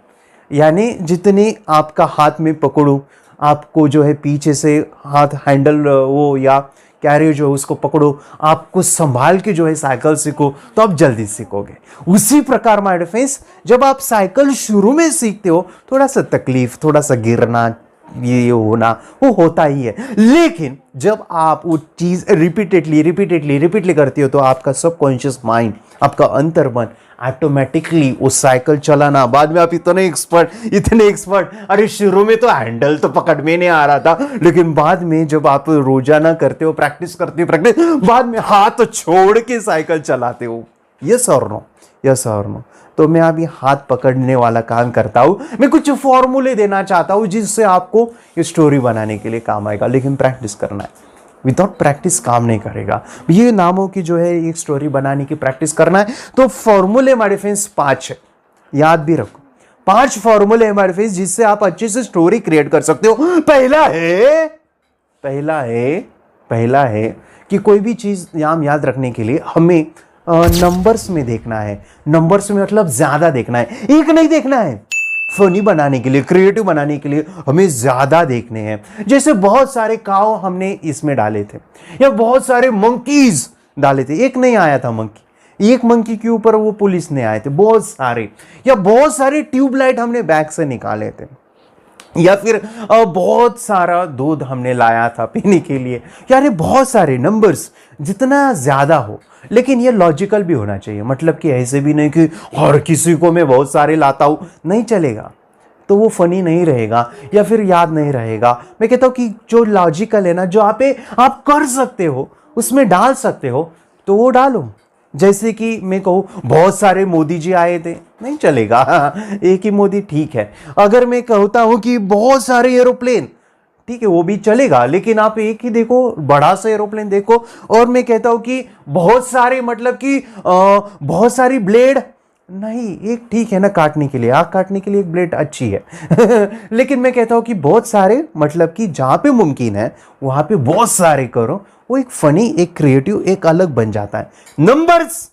यानी जितने आपका हाथ में पकड़ो, आपको जो है पीछे से हाथ हैंडल वो या कैरियर जो है उसको पकड़ो, आपको संभाल के जो है साइकिल सीखो, तो आप जल्दी सीखोगे। उसी प्रकार माय डिफेंस, जब आप साइकिल शुरू में सीखते हो, थोड़ा सा तकलीफ, थोड़ा सा गिरना, ये होना वो होता ही है। लेकिन जब आप वो चीज रिपीटेडली करते हो, तो आपका सबकॉन्शियस माइंड, आपका अंतर्मन ऑटोमेटिकली वो साइकिल चलाना, बाद में आप इतने एक्सपर्ट, अरे शुरू में तो हैंडल तो पकड़ में नहीं आ रहा था, लेकिन बाद में जब आप रोजाना करते हो, प्रैक्टिस करते हो, बाद में हाथ छोड़ के साइकिल चलाते हो। यस और नो। तो मैं अभी हाथ पकड़ने वाला काम करता हूं। मैं कुछ फॉर्मूले देना चाहता हूं जिससे आपको ये स्टोरी बनाने के लिए काम आएगा, लेकिन प्रैक्टिस करना है। विदाउट प्रैक्टिस काम नहीं करेगा। ये नामों की जो है एक स्टोरी बनाने की प्रैक्टिस करना है। तो फॉर्मूले माय फ्रेंड्स 5 है, याद भी रखो। 5 फॉर्मूले माय फ्रेंड्स जिससे आप अच्छे से स्टोरी क्रिएट कर सकते हो। पहला है पहला है कि कोई भी चीज़ नाम याद रखने के लिए हमें नंबर्स में देखना है। नंबर्स में मतलब ज़्यादा देखना है, एक नहीं देखना है। फनी बनाने के लिए, क्रिएटिव बनाने के लिए हमें ज़्यादा देखने हैं। जैसे बहुत सारे काव हमने इसमें डाले थे या बहुत सारे मंकीज डाले थे, एक नहीं आया था मंकी, एक मंकी के ऊपर वो पुलिस ने आए थे बहुत सारे, या बहुत सारे ट्यूबलाइट हमने बैग से निकाले थे, या फिर बहुत सारा दूध हमने लाया था पीने के लिए। यानी बहुत सारे नंबर्स जितना ज़्यादा हो, लेकिन ये लॉजिकल भी होना चाहिए। मतलब कि ऐसे भी नहीं कि हर किसी को मैं बहुत सारे लाता हूँ, नहीं चलेगा, तो वो फनी नहीं रहेगा या फिर याद नहीं रहेगा। मैं कहता हूँ कि जो लॉजिकल है ना, जो आप कर सकते हो, उसमें डाल सकते हो, तो वो डालो। जैसे कि मैं कहूँ बहुत सारे मोदी जी आए थे, नहीं चलेगा, एक ही मोदी ठीक है। अगर मैं कहता हूँ कि बहुत सारे एरोप्लेन, ठीक है वो भी चलेगा, लेकिन आप एक ही देखो, बड़ा सा एरोप्लेन देखो। और मैं कहता हूं कि बहुत सारे, मतलब कि बहुत सारी ब्लेड, नहीं, एक ठीक है ना काटने के लिए, आग काटने के लिए एक ब्लेड अच्छी है लेकिन मैं कहता हूं कि बहुत सारे, मतलब कि जहां पे मुमकिन है वहां पे बहुत सारे करो, वो एक फनी, एक क्रिएटिव, एक अलग बन जाता है। नंबर्स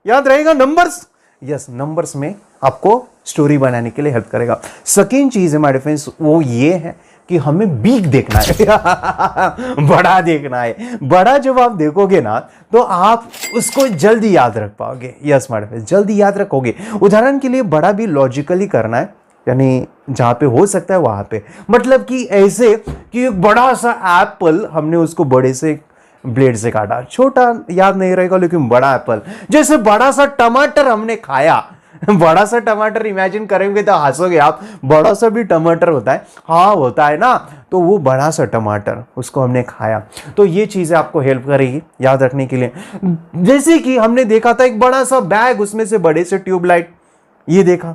याद रहेगा, नंबर्स, यस, नंबर्स में आपको स्टोरी बनाने के लिए हेल्प करेगा। सेकेंड चीज है माय फ्रेंड्स, वो ये है कि हमें बिग देखना है बड़ा देखना है। बड़ा जब आप देखोगे ना, तो आप उसको जल्दी याद रख पाओगे। यस माय फ्रेंड्स, जल्दी याद रखोगे। उदाहरण के लिए बड़ा भी लॉजिकली करना है, यानी जहां पे हो सकता है वहां पे, मतलब कि ऐसे कि एक बड़ा सा एप्पल हमने उसको बड़े से ब्लेड से काटा, छोटा याद नहीं रहेगा लेकिन बड़ा एप्पल। जैसे बड़ा सा टमाटर हमने खाया, बड़ा सा टमाटर इमेजिन करेंगे तो हंसोगे आप, बड़ा सा भी टमाटर होता है, हाँ होता है ना, तो वो बड़ा सा टमाटर उसको हमने खाया। तो ये चीजें आपको हेल्प करेगी याद रखने के लिए। जैसे कि हमने देखा था एक बड़ा सा बैग, उसमें से बड़े से ट्यूबलाइट, ये देखा।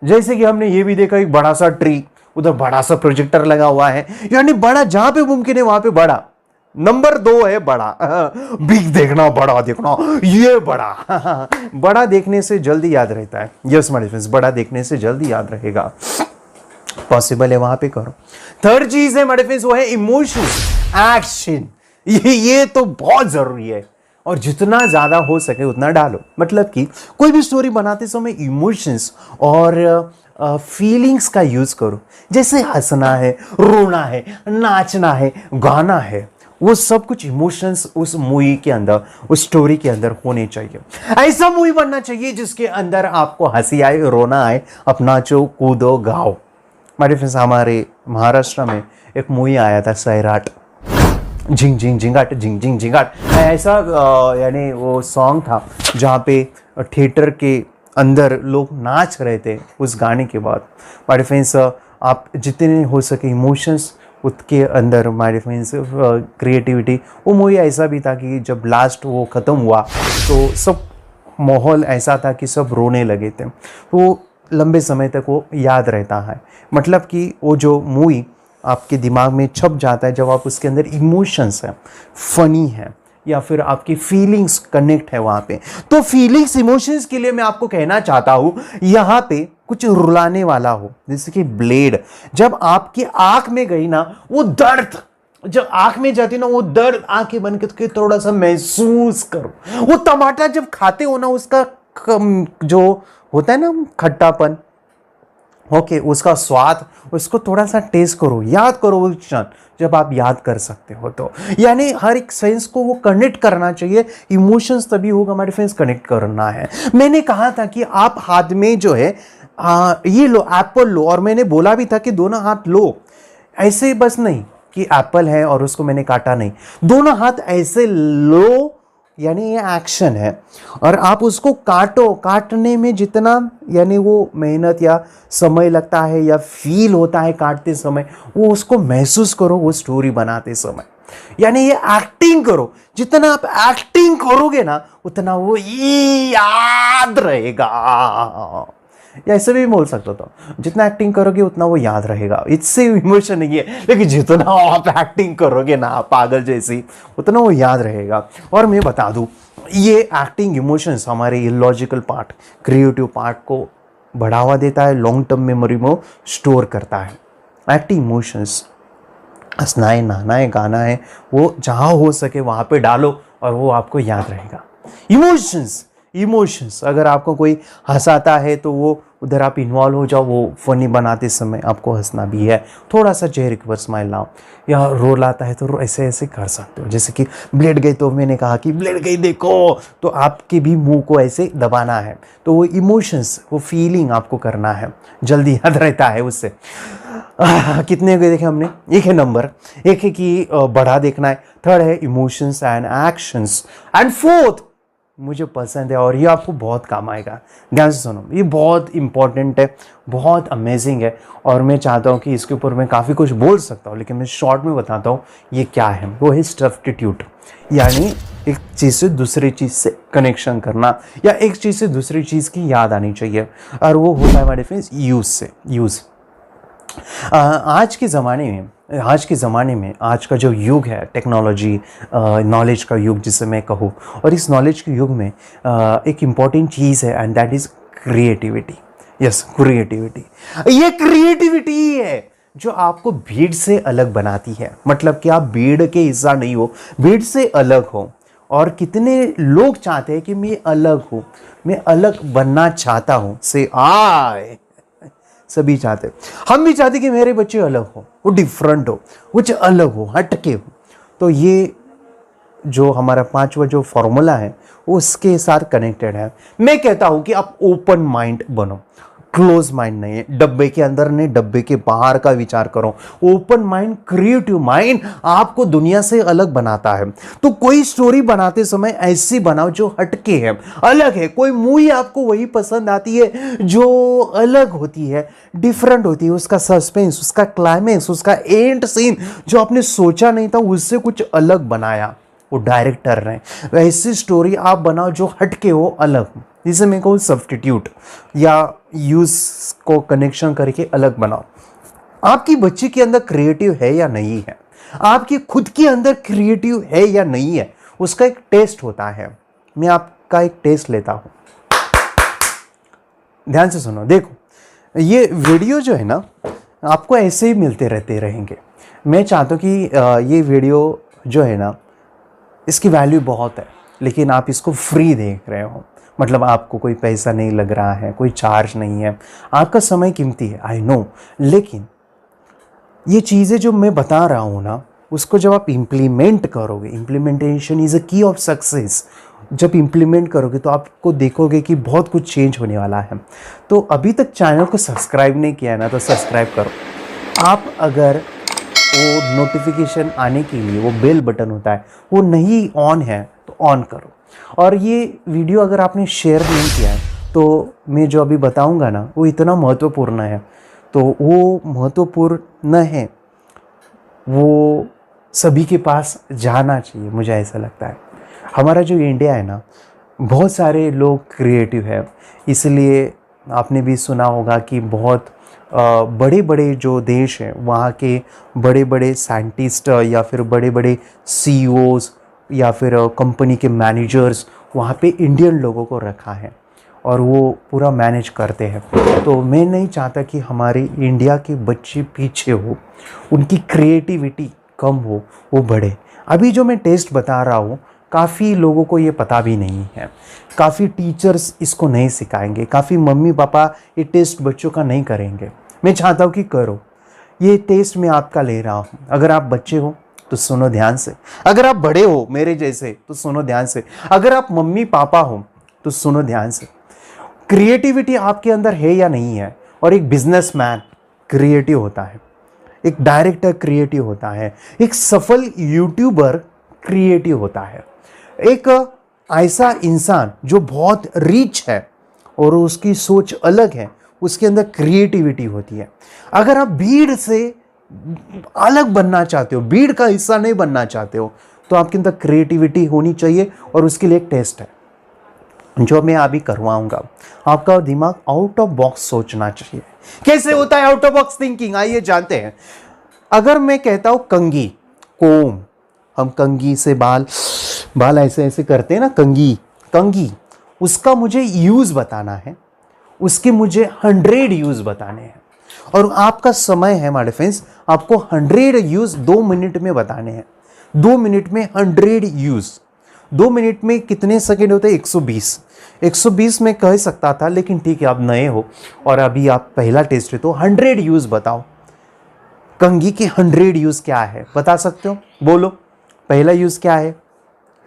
जैसे कि हमने ये भी देखा एक बड़ा सा ट्री, उधर बड़ा सा प्रोजेक्टर लगा हुआ है। यानी बड़ा जहां पे मुमकिन है वहां पे बड़ा। नंबर 2 है बड़ा बिग देखना, बड़ा देखना, ये बड़ा बड़ा देखने से जल्दी याद रहता है। यस माय फ्रेंड्स, बड़ा देखने से जल्दी याद रहेगा, पॉसिबल है वहां पे करो। थर्ड चीज है माय फ्रेंड्स, वो है इमोशन, एक्शन। ये तो बहुत जरूरी है, और जितना ज्यादा हो सके उतना डालो। मतलब कि कोई भी स्टोरी बनाते समय इमोशंस और फीलिंग्स का यूज करो। जैसे हंसना है, रोना है, नाचना है, गाना है, वो सब कुछ इमोशंस उस मूवी के अंदर, उस स्टोरी के अंदर होने चाहिए। ऐसा मूवी बनना चाहिए जिसके अंदर आपको हंसी आए, रोना आए, अपना नाचो, कूदो, गाओ। मेरे फ्रेंड्स, हमारे महाराष्ट्र में एक मूवी आया था सैराट, झिंग झिंग झिंगाट, झिंग झिंग झिंगाट, ऐसा यानी वो सॉन्ग था जहाँ पे थिएटर के अंदर लोग नाच रहे थे उस गाने के बाद। मेरे फ्रेंड्स, आप जितने हो सके इमोशंस उसके अंदर, माय फ्रेंड्स, क्रिएटिविटी। वो मूवी ऐसा भी था कि जब लास्ट वो ख़त्म हुआ तो सब माहौल ऐसा था कि सब रोने लगे थे। वो लंबे समय तक वो याद रहता है। मतलब कि वो जो मूवी आपके दिमाग में छप जाता है जब आप उसके अंदर इमोशंस हैं, फनी है, या फिर आपकी फीलिंग्स कनेक्ट है वहाँ पे। तो फीलिंग्स, इमोशंस के लिए मैं आपको कहना चाहता हूँ, यहाँ पे कुछ रुलाने वाला हो, जैसे कि ब्लेड जब आपकी आंख में गई ना, वो दर्द जब आंख में जाती ना, वो दर्द आंखें बंद करके थोड़ा सा महसूस करो। वो टमाटर जब खाते हो ना, उसका जो होता है ना खट्टापन, ओके, उसका स्वाद, उसको थोड़ा सा टेस्ट करो, याद करो वो क्षण जब आप याद कर सकते हो। तो यानी हर एक सेंस को वो कनेक्ट करना चाहिए। इमोशंस तभी होगा हमारे फ्रेंड्स, कनेक्ट करना है। मैंने कहा था कि आप हाथ में जो है ये लो, एप्पल लो, और मैंने बोला भी था कि दोनों हाथ लो। ऐसे बस नहीं कि एप्पल है और उसको मैंने काटा नहीं, दोनों हाथ ऐसे लो, यानी ये एक्शन है। और आप उसको काटो, काटने में जितना यानी वो मेहनत या समय लगता है या फील होता है काटते समय, वो उसको महसूस करो वो स्टोरी बनाते समय। यानी ये एक्टिंग करो, जितना आप एक्टिंग करोगे ना उतना वो याद रहेगा। या ऐसे भी बोल सकते हो, तो जितना एक्टिंग करोगे उतना वो याद रहेगा। इससे इमोशन नहीं है, लेकिन जितना आप एक्टिंग करोगे ना पागल जैसी, उतना वो याद रहेगा। और मैं बता दूं, ये एक्टिंग, इमोशंस हमारे लॉजिकल पार्ट, क्रिएटिव पार्ट को बढ़ावा देता है, लॉन्ग टर्म मेमोरी में स्टोर करता है। एक्टिंग, इमोशंस हंसना है, नहाना है, गाना है, वो जहाँ हो सके वहाँ पे डालो और वो आपको याद रहेगा। इमोशंस, इमोशंस, अगर आपको कोई हंसाता है तो वो उधर आप इन्वॉल्व हो जाओ, वो फनी बनाते समय आपको हंसना भी है, थोड़ा सा चेहरे के ऊपर स्माइल लाओ, या रोल आता है तो ऐसे ऐसे कर सकते हो। जैसे कि ब्लेड गई तो मैंने कहा कि ब्लेड गई देखो, तो आपके भी मुंह को ऐसे दबाना है, तो वो इमोशंस, वो फीलिंग आपको करना है, जल्दी याद रहता है उससे। कितने के देखे हमने? एक है नंबर, एक है कि बढ़ा देखना है, थर्ड है emotions and actions, and fourth मुझे पसंद है और ये आपको बहुत काम आएगा। ध्यान से सुनो, ये बहुत इंपॉर्टेंट है, बहुत अमेजिंग है, और मैं चाहता हूँ कि इसके ऊपर मैं काफ़ी कुछ बोल सकता हूँ, लेकिन मैं शॉर्ट में बताता हूँ ये क्या है। वो है सब्स्टिट्यूट, यानी एक चीज़ से दूसरी चीज़ से कनेक्शन करना, या एक चीज़ से दूसरी चीज़ की याद आनी चाहिए, और वो होता है हमारे फ्रेंड्स यूज़ से। यूज़ आज के ज़माने में आज का जो युग है, टेक्नोलॉजी, नॉलेज का युग जिसे मैं कहूँ, और इस नॉलेज के युग में एक इम्पॉर्टेंट चीज़ है, and that is creativity. Yes, creativity. ये क्रिएटिविटी ही है जो आपको भीड़ से अलग बनाती है। मतलब कि आप भीड़ के हिस्सा नहीं हो, भीड़ से अलग हो। और कितने लोग चाहते हैं कि मैं अलग हूँ, मैं अलग बनना चाहता हूँ, से आए सभी चाहते, हम भी चाहते कि मेरे बच्चे अलग हो, वो डिफरेंट हो, कुछ अलग हो, हटके हो। तो ये जो हमारा 5वां जो फॉर्मूला है वो उसके साथ कनेक्टेड है। मैं कहता हूं कि आप ओपन माइंड बनो, क्लोज माइंड नहीं है, डब्बे के अंदर नहीं, डब्बे के बाहर का विचार करो। ओपन माइंड, क्रिएटिव माइंड आपको दुनिया से अलग बनाता है। तो कोई स्टोरी बनाते समय ऐसी बनाओ जो हटके है, अलग है। कोई मूवी आपको वही पसंद आती है जो अलग होती है, डिफरेंट होती है, उसका सस्पेंस, उसका क्लाइमेक्स, उसका एंड सीन जो आपने सोचा नहीं था, उससे कुछ अलग बनाया वो डायरेक्टर ने। ऐसी स्टोरी आप बनाओ जो हटके हो, अलग हो, जिसे मैं कहूँ सब्स्टिट्यूट, या यूज को कनेक्शन करके अलग बनाओ। आपकी बच्ची के अंदर क्रिएटिव है या नहीं है, आपकी खुद के अंदर क्रिएटिव है या नहीं है, उसका एक टेस्ट होता है। मैं आपका एक टेस्ट लेता हूं, ध्यान से सुनो। देखो, ये वीडियो जो है ना, आपको ऐसे ही मिलते रहते रहेंगे। मैं चाहता हूँ कि ये वीडियो जो है ना, इसकी वैल्यू बहुत है, लेकिन आप इसको फ्री देख रहे हो, मतलब आपको कोई पैसा नहीं लग रहा है, कोई चार्ज नहीं है, आपका समय कीमती है, आई नो। लेकिन ये चीज़ें जो मैं बता रहा हूँ ना, उसको जब आप इम्प्लीमेंट करोगे, इम्प्लीमेंटेशन इज़ अ की ऑफ सक्सेस। जब इम्प्लीमेंट करोगे तो आपको देखोगे कि बहुत कुछ चेंज होने वाला है। तो अभी तक चैनल को सब्सक्राइब नहीं किया है ना, तो सब्सक्राइब करो। आप अगर वो नोटिफिकेशन आने के लिए वो बेल बटन होता है, वो नहीं ऑन है तो ऑन करो। और ये वीडियो अगर आपने शेयर नहीं किया है, तो मैं जो अभी बताऊंगा ना, वो इतना महत्वपूर्ण है, तो वो महत्वपूर्ण है, वो सभी के पास जाना चाहिए, मुझे ऐसा लगता है। हमारा जो इंडिया है ना, बहुत सारे लोग क्रिएटिव है, इसलिए आपने भी सुना होगा कि बहुत बड़े बड़े जो देश हैं, वहाँ के बड़े बड़े साइंटिस्ट या फिर बड़े बड़े CEOs या फिर कंपनी के मैनेजर्स, वहाँ पे इंडियन लोगों को रखा है और वो पूरा मैनेज करते हैं। तो मैं नहीं चाहता कि हमारे इंडिया के बच्चे पीछे हो, उनकी क्रिएटिविटी कम हो, वो बढ़े। अभी जो मैं टेस्ट बता रहा हूँ, काफ़ी लोगों को ये पता भी नहीं है, काफ़ी टीचर्स इसको नहीं सिखाएंगे, काफ़ी मम्मी पापा ये टेस्ट बच्चों का नहीं करेंगे। मैं चाहता हूँ कि करो, ये टेस्ट मैं आपका ले रहा हूँ। अगर आप बच्चे हो तो सुनो ध्यान से, अगर आप बड़े हो मेरे जैसे तो सुनो ध्यान से, अगर आप मम्मी पापा हो तो सुनो ध्यान से। क्रिएटिविटी आपके अंदर है या नहीं है? और एक बिजनेसमैन क्रिएटिव होता है, एक डायरेक्टर क्रिएटिव होता है, एक सफल यूट्यूबर क्रिएटिव होता है, एक ऐसा इंसान जो बहुत रिच है और उसकी सोच अलग है, उसके अंदर क्रिएटिविटी होती है। अगर आप भीड़ से अलग बनना चाहते हो, भीड़ का हिस्सा नहीं बनना चाहते हो, तो आपके अंदर क्रिएटिविटी होनी चाहिए और उसके लिए एक टेस्ट है जो मैं अभी करवाऊंगा। आपका दिमाग आउट ऑफ बॉक्स सोचना चाहिए। कैसे होता है आउट ऑफ बॉक्स थिंकिंग, आइए जानते हैं। अगर मैं कहता हूं कंघी, कोम, हम कंघी से बाल ऐसे ऐसे करते हैं ना, कंघी, उसका मुझे यूज बताना है, उसके मुझे 100 यूज बताने हैं। और आपका समय है माय फ्रेंड्स, आपको 100 यूज 2 मिनट में बताने हैं। 2 मिनट में 100 यूज। 2 मिनट में कितने सेकेंड होते हैं? 120। 120 में कह सकता था, लेकिन ठीक है, आप नए हो और अभी आप पहला टेस्ट है, तो 100 यूज बताओ। कंघी के 100 यूज क्या है बता सकते हो? बोलो, पहला यूज क्या है?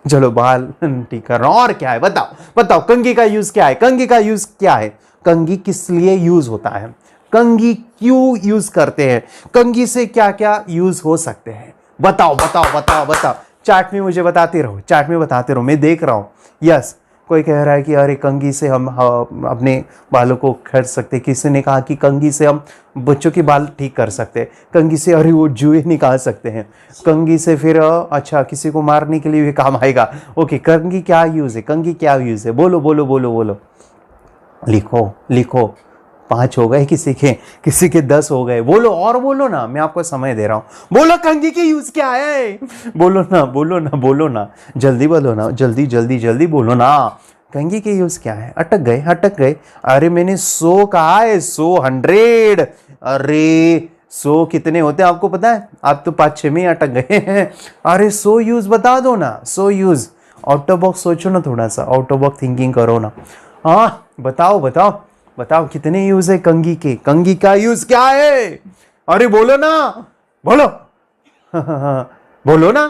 चलो बाल ठीक है, और क्या है बताओ? बताओ कंघी का यूज क्या है? कंघी का यूज क्या है? कंघी किस लिए यूज होता है? कंघी क्यों यूज करते हैं? कंघी से क्या क्या यूज हो सकते हैं? बताओ बताओ बताओ बताओ। चैट में मुझे बताते रहो, चैट में बताते रहो, मैं देख रहा हूँ। यस, कोई कह रहा है कि अरे कंघी से हम अपने बालों को खींच सकते। किसी ने कहा कि कंघी से हम बच्चों के बाल ठीक कर सकते हैं। कंघी से अरे वो जुए निकाल सकते हैं। कंघी से फिर अच्छा किसी को मारने के लिए भी काम आएगा। ओके, कंघी क्या यूज़ है? कंघी क्या यूज़ है? बोलो बोलो बोलो बोलो, लिखो लिखो। 5 हो गए किसी के 10 हो गए। बोलो और बोलो ना, मैं आपको समय दे रहा हूं। बोलो कंघी की यूज क्या है? बोलो ना बोलो ना बोलो ना, जल्दी बोलो ना, जल्दी जल्दी जल्दी बोलो ना। कंघी के यूज क्या है? अटक गए अटक गए। अरे मैंने 100 कहा है, 100 100। अरे 100 कितने होते हैं आपको पता है? आप तो 5-6 में अटक गए हैं। अरे 100 यूज बता दो ना, 100 यूज। आउट ऑफ बॉक्स सोचो ना, थोड़ा सा आउट ऑफ बॉक्स थिंकिंग करो ना। हाँ बताओ बताओ बताओ, कितने यूज है कंघी के? कंघी का यूज क्या है? अरे बोलो ना, बोलो बोलो ना,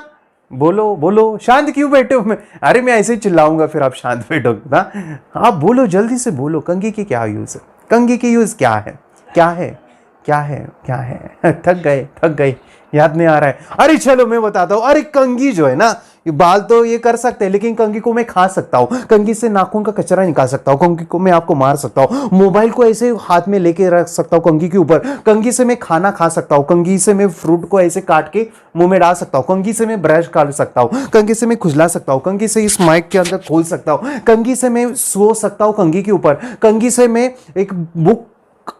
बोलो बोलो। शांत क्यों बैठे हो? मैं अरे मैं ऐसे ही चिल्लाऊंगा फिर आप शांत बैठोगे ना। आप बोलो, जल्दी से बोलो, कंघी की क्या यूज है? कंघी की यूज क्या है? क्या है? क्या है? क्या है? थक गए, याद नहीं आ रहा है। अरे चलो मैं बताता हूँ। अरे कंघी जो है ना, ये बाल तो ये कर सकते हैं, लेकिन कंघी को मैं खा सकता हूँ। कंघी से नाखून का कचरा निकाल सकता हूँ। कंघी को मैं आपको मार सकता हूँ। मोबाइल को ऐसे हाथ में लेके रख सकता हूँ कंघी के ऊपर। कंघी से मैं खाना खा सकता हूँ। कंघी से मैं फ्रूट को ऐसे काट के मुंह में डाल सकता हूँ। कंघी से मैं ब्रश काट सकता हूँ। कंघी से मैं खुजला सकता हूँ। कंघी से इस माइक के अंदर खोल सकता हूँ। कंघी से मैं सो सकता हूँ कंघी के ऊपर। कंघी से मैं एक बुक,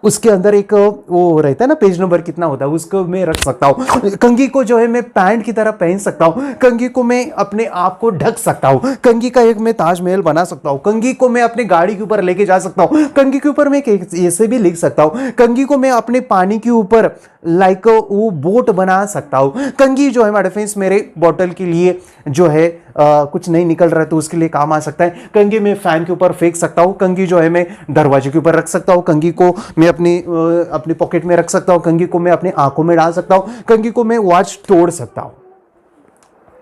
उसके अंदर एक वो रहता है ना, पेज नंबर कितना होता है, उसको मैं रख सकता हूँ। कंघी को जो है मैं पैंट की तरह पहन सकता हूँ। कंघी को मैं अपने आप को ढक सकता हूँ। कंघी का एक मैं ताजमहल बना सकता हूँ। कंघी को मैं अपने गाड़ी के ऊपर लेके जा सकता हूँ। कंघी के ऊपर मैं ऐसे भी लिख सकता हूँ। कंघी को मैं अपने पानी के ऊपर लाइक वो बोट बना सकता हूँ। कंघी जो है हमारे फ्रेंड्स मेरे बॉटल के लिए जो है कुछ नहीं निकल रहा है तो उसके लिए काम आ सकता है। कंघी मैं फैन के ऊपर फेंक सकता हूँ। कंघी जो है मैं दरवाजे के ऊपर रख सकता हूँ। कंघी को मैं अपनी पॉकेट में रख सकता हूँ। कंघी को मैं अपनी आंखों में डाल सकता हूँ। कंघी को मैं वॉच तोड़ सकता हूँ।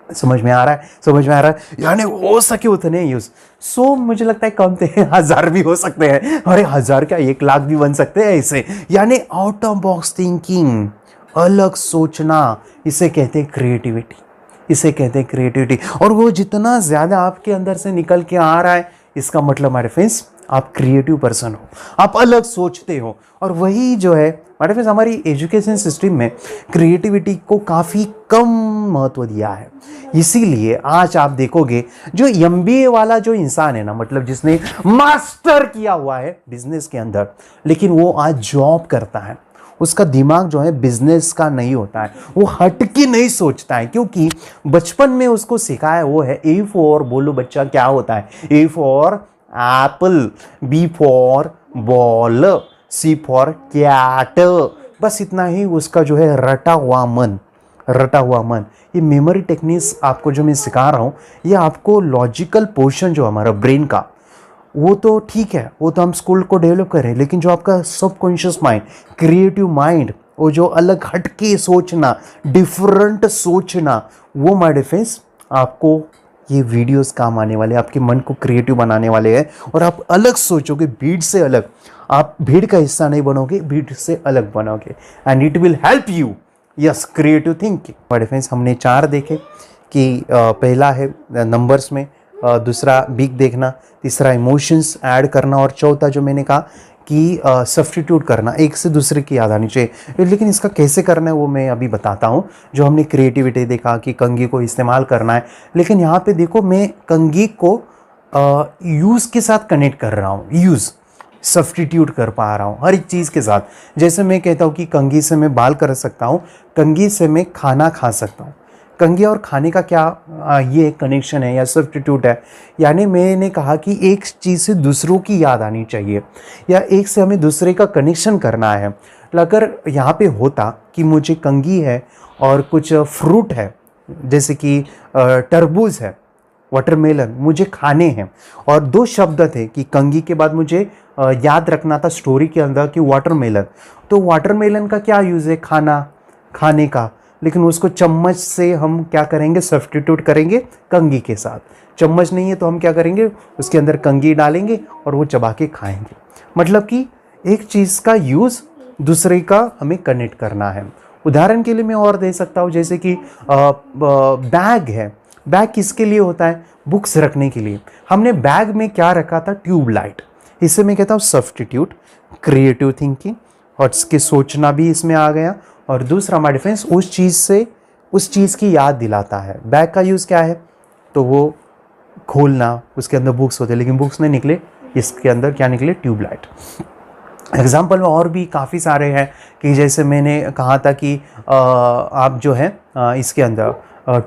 समझ में आ रहा है? समझ में आ रहा है? यानी हो सके उतने यूज। 100 मुझे लगता है कम थे, 1000 भी हो सकते हैं। अरे 1000 क्या, 1 लाख भी बन सकते हैं ऐसे। यानी आउट ऑफ बॉक्स थिंकिंग, अलग सोचना, इसे कहते हैं क्रिएटिविटी। इसे कहते हैं क्रिएटिविटी। और वो जितना ज्यादा आपके अंदर से निकल के आ रहा है, इसका मतलब हमारे फ्रेंड्स आप क्रिएटिव पर्सन हो, आप अलग सोचते हो। और वही जो है हमारे फ्रेंड्स हमारी एजुकेशन सिस्टम में क्रिएटिविटी को काफ़ी कम महत्व दिया है। इसीलिए आज आप देखोगे जो एमबीए वाला जो इंसान है ना, मतलब जिसने मास्टर किया हुआ है बिजनेस के अंदर, लेकिन वो आज जॉब करता है, उसका दिमाग जो है बिजनेस का नहीं होता है। वो हटके नहीं सोचता है, क्योंकि बचपन में उसको सिखाया वो है ए फॉर, बोलो बच्चा क्या होता है? A for apple, B for ball, C for cat. बस इतना ही उसका जो है रटा हुआ मन। ये मेमोरी टेक्निक्स आपको जो मैं सिखा रहा हूँ, ये आपको लॉजिकल पोर्शन जो हमारा ब्रेन का, वो तो ठीक है, वो तो हम स्कूल को डेवलप कर रहे हैं, लेकिन जो आपका सबकॉन्शियस माइंड, क्रिएटिव माइंड, वो जो अलग हटके सोचना, डिफरेंट सोचना, वो माय डिफेंस आपको ये वीडियोस काम आने वाले, आपके मन को क्रिएटिव बनाने वाले हैं। और आप अलग सोचोगे, भीड़ से अलग। आप भीड़ का हिस्सा नहीं बनोगे, भीड़ से अलग बनोगे, and it will help you. Yes, creative thinking. My defence हमने 4 देखे कि पहला है नंबर्स में, दूसरा बिग देखना, तीसरा इमोशंस ऐड करना, और चौथा जो मैंने कहा कि सब्स्टिट्यूट करना, एक से दूसरे की याद आनी चाहिए। लेकिन इसका कैसे करना है वो मैं अभी बताता हूँ। जो हमने क्रिएटिविटी देखा कि कंघी को इस्तेमाल करना है, लेकिन यहाँ पे देखो मैं कंघी को यूज़ के साथ कनेक्ट कर रहा हूँ, यूज़ सब्स्टिट्यूट कर पा रहा हूँ हर एक चीज़ के साथ। जैसे मैं कहता हूँ कि कंघी से मैं बाल कर सकता हूँ, कंघी से मैं खाना खा सकता हूँ। कंघी और खाने का क्या ये कनेक्शन है या सब्स्टिट्यूट है? यानी मैंने कहा कि एक चीज़ से दूसरों की याद आनी चाहिए, या एक से हमें दूसरे का कनेक्शन करना है। अगर यहाँ पे होता कि मुझे कंघी है और कुछ फ्रूट है, जैसे कि तरबूज है, वाटरमेलन मुझे खाने हैं, और दो शब्द थे कि कंघी के बाद मुझे याद रखना था स्टोरी के अंदर कि वाटरमेलन, तो वाटरमेलन का क्या यूज़ है, खाने का, लेकिन उसको चम्मच से हम क्या करेंगे, सब्स्टिट्यूट करेंगे कंघी के साथ। चम्मच नहीं है तो हम क्या करेंगे, उसके अंदर कंघी डालेंगे और वो चबा के खाएंगे। मतलब कि एक चीज़ का यूज़ दूसरे का हमें कनेक्ट करना है। उदाहरण के लिए मैं और दे सकता हूँ, जैसे कि बैग है, बैग किसके लिए होता है, बुक्स रखने के लिए। हमने बैग में क्या रखा था, ट्यूबलाइट। इससे मैं कहता हूँ सब्स्टिट्यूट, क्रिएटिव थिंकिंग, और इसके सोचना भी इसमें आ गया। और दूसरा हमारा डिफरेंस उस चीज़ से उस चीज़ की याद दिलाता है। बैग का यूज़ क्या है, तो वो खोलना, उसके अंदर बुक्स होते, लेकिन बुक्स नहीं निकले, इसके अंदर क्या निकले, ट्यूबलाइट। एग्जाम्पल में और भी काफ़ी सारे हैं कि जैसे मैंने कहा था कि आप जो है इसके अंदर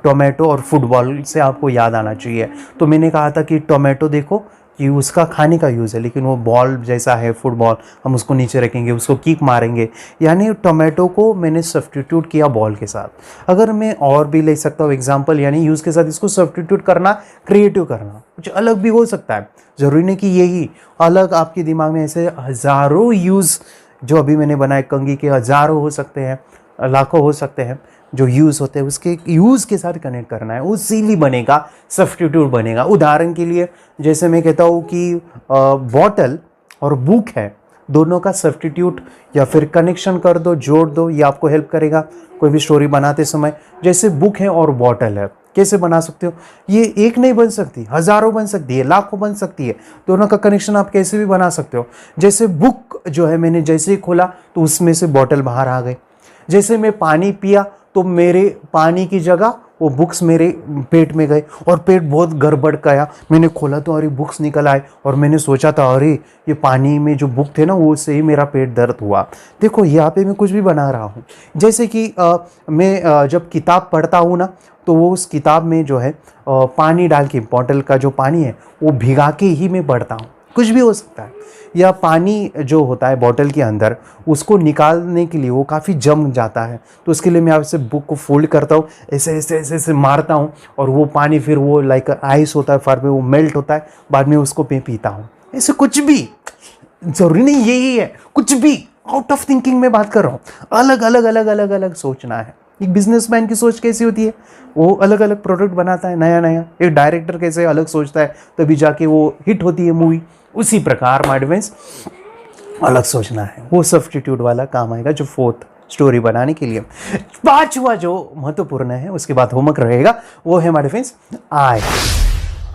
टोमेटो और फुटबॉल से आपको याद आना चाहिए। तो मैंने कहा था कि टोमेटो देखो कि उसका खाने का यूज़ है, लेकिन वो बॉल जैसा है फुटबॉल, हम उसको नीचे रखेंगे, उसको किक मारेंगे, यानी टोमेटो को मैंने सब्स्टिट्यूट किया बॉल के साथ। अगर मैं और भी ले सकता हूँ एग्जांपल, यानी यूज़ के साथ इसको सब्स्टिट्यूट करना, क्रिएटिव करना, कुछ अलग भी हो सकता है, ज़रूरी नहीं कि यही अलग। आपके दिमाग में ऐसे हज़ारों यूज़ जो अभी मैंने बनाए, कंघी के हज़ारों हो सकते हैं, लाखों हो सकते हैं जो यूज़ होते हैं, उसके यूज़ के साथ कनेक्ट करना है, वो इजीली बनेगा, सब्स्टिट्यूट बनेगा। उदाहरण के लिए जैसे मैं कहता हूँ कि बॉटल और बुक है, दोनों का सब्स्टिट्यूट या फिर कनेक्शन कर दो, जोड़ दो, ये आपको हेल्प करेगा कोई भी स्टोरी बनाते समय। जैसे बुक है और बॉटल है, कैसे बना सकते हो, ये एक नहीं बन सकती, हज़ारों बन सकती है, लाखों बन सकती है, दोनों का कनेक्शन आप कैसे भी बना सकते हो। जैसे बुक जो है, मैंने जैसे ही खोला तो उसमें से बॉटल बाहर आ गई। जैसे मैं पानी पिया तो मेरे पानी की जगह वो बुक्स मेरे पेट में गए, और पेट बहुत गड़बड़ गया, मैंने खोला तो अरे बुक्स निकल आए, और मैंने सोचा था अरे ये पानी में जो बुक थे ना, वो से ही मेरा पेट दर्द हुआ। देखो यहाँ पे मैं कुछ भी बना रहा हूँ। जैसे कि मैं जब किताब पढ़ता हूँ ना, तो वो उस किताब में जो है पानी डाल के, बॉटल का जो पानी है वो भिगा के ही मैं पढ़ता हूँ, कुछ भी हो सकता है। या पानी जो होता है बॉटल के अंदर, उसको निकालने के लिए वो काफ़ी जम जाता है, तो उसके लिए मैं आपसे बुक को फोल्ड करता हूँ, ऐसे ऐसे ऐसे ऐसे मारता हूँ, और वो पानी फिर वो लाइक आइस होता है फार में, वो मेल्ट होता है, बाद में उसको मैं पीता हूँ। ऐसे कुछ भी, ज़रूरी नहीं यही है, कुछ भी आउट ऑफ थिंकिंग में बात कर रहा हूँ। अलग अलग अलग अलग अलग सोचना है। एक बिजनेसमैन की सोच कैसी होती है, वो अलग अलग प्रोडक्ट बनाता है नया नया। एक डायरेक्टर कैसे अलग सोचता है, तभी जाके वो हिट होती है मूवी। उसी प्रकार माइंड में अलग सोचना है, वो सब्स्टिट्यूट वाला काम आएगा जो फोर्थ स्टोरी बनाने के लिए। पांचवा जो महत्वपूर्ण है, उसके बाद होमवर्क रहेगा, वो है हमारे फ्रेंड्स आय।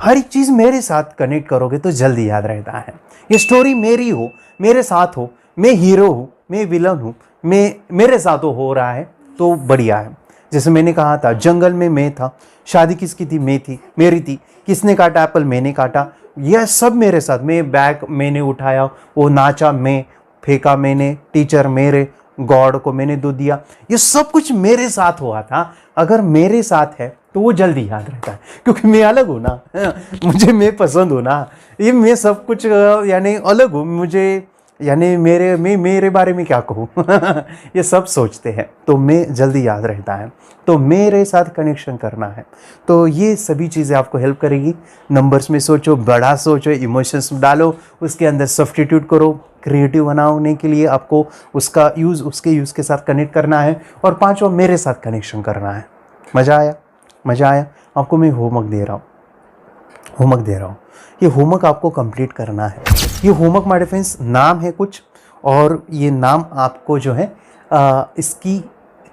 हर एक चीज़ मेरे साथ कनेक्ट करोगे तो जल्दी याद रहता है। ये स्टोरी मेरी हो, मेरे साथ हो, मैं हीरो हूँ, मैं विलन हूँ, मेरे साथ हो रहा है तो बढ़िया है। जैसे मैंने कहा था, जंगल में मैं था, शादी किसकी थी, मैं थी, मेरी थी, किसने काटा एप्पल, मैंने काटा, यह सब मेरे साथ। मैं बैग मैंने उठाया, वो नाचा मैं, फेंका मैंने, टीचर मेरे, गॉड को मैंने दूध दिया, ये सब कुछ मेरे साथ हुआ था। अगर मेरे साथ है तो वो जल्दी याद रहता है, क्योंकि मैं अलग हूँ ना, मुझे मैं पसंद हूँ ना, ये मैं सब कुछ यानी अलग हूँ, मुझे यानी मेरे बारे में क्या कहूँ ये सब सोचते हैं, तो मैं जल्दी याद रहता है। तो मेरे साथ कनेक्शन करना है, तो ये सभी चीज़ें आपको हेल्प करेगी। नंबर्स में सोचो, बड़ा सोचो, इमोशंस डालो, उसके अंदर सब्स्टिट्यूट करो, क्रिएटिव बनाने के लिए आपको उसका यूज़, उसके यूज़ के साथ कनेक्ट करना है। और पांचवा, मेरे साथ कनेक्शन करना है। मज़ा आया, मज़ा आया। आपको मैं होमवर्क दे रहा हूँ, ये होमवर्क आपको कंप्लीट करना है। ये होमवर्क माय फ्रेंड्स नाम है कुछ, और ये नाम आपको जो है इसकी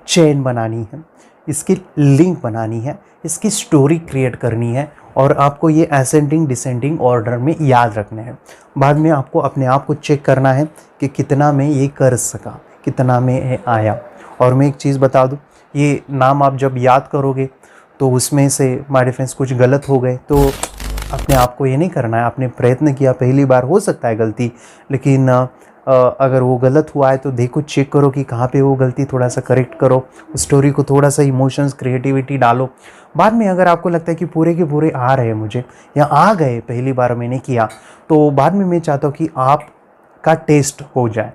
चेन बनानी है, इसकी लिंक बनानी है, इसकी स्टोरी क्रिएट करनी है, और आपको ये असेंडिंग डिसेंडिंग ऑर्डर में याद रखने हैं। बाद में आपको अपने आप को चेक करना है कि कितना मैं ये कर सका, कितना मैं आया। और मैं एक चीज़ बता दूँ, ये नाम आप जब याद करोगे तो उसमें से माय फ्रेंड्स कुछ गलत हो गए तो अपने आप को ये नहीं करना है। आपने प्रयत्न किया, पहली बार हो सकता है गलती, लेकिन अगर वो गलत हुआ है तो देखो, चेक करो कि कहाँ पे वो गलती, थोड़ा सा करेक्ट करो, स्टोरी को थोड़ा सा इमोशंस, क्रिएटिविटी डालो। बाद में अगर आपको लगता है कि पूरे के पूरे आ रहे हैं मुझे, या आ गए पहली बार मैंने किया, तो बाद में मैं चाहता हूँ कि आपका टेस्ट हो जाए,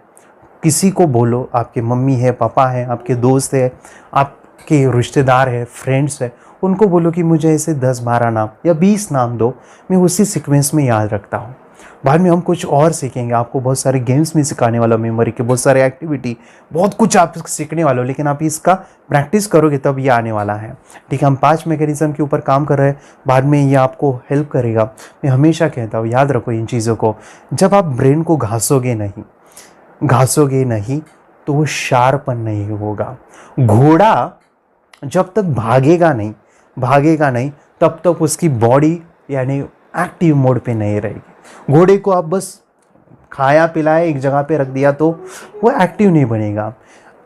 किसी को बोलो, आपके मम्मी है, पापा है, आपके दोस्त है, आपके रिश्तेदार है, फ्रेंड्स है, उनको बोलो कि मुझे ऐसे 10-12 नाम या 20 नाम दो, मैं उसी सीक्वेंस में याद रखता हूँ। बाद में हम कुछ और सीखेंगे, आपको बहुत सारे गेम्स में सिखाने वाला, मेमोरी के बहुत सारे एक्टिविटी, बहुत कुछ आप सीखने वाले हो, लेकिन आप इसका प्रैक्टिस करोगे तब ये आने वाला है। ठीक है, हम 5 मैकेनिज्म के ऊपर काम कर रहे हैं, बाद में ये आपको हेल्प करेगा। मैं हमेशा कहता हूँ याद रखो इन चीज़ों को, जब आप ब्रेन को घासोगे नहीं तो वो शार्पन नहीं होगा। घोड़ा जब तक भागेगा नहीं तब तक उसकी बॉडी यानी एक्टिव मोड पे नहीं रहेगी। घोड़े को आप बस खाया पिलाया एक जगह पे रख दिया तो वो एक्टिव नहीं बनेगा।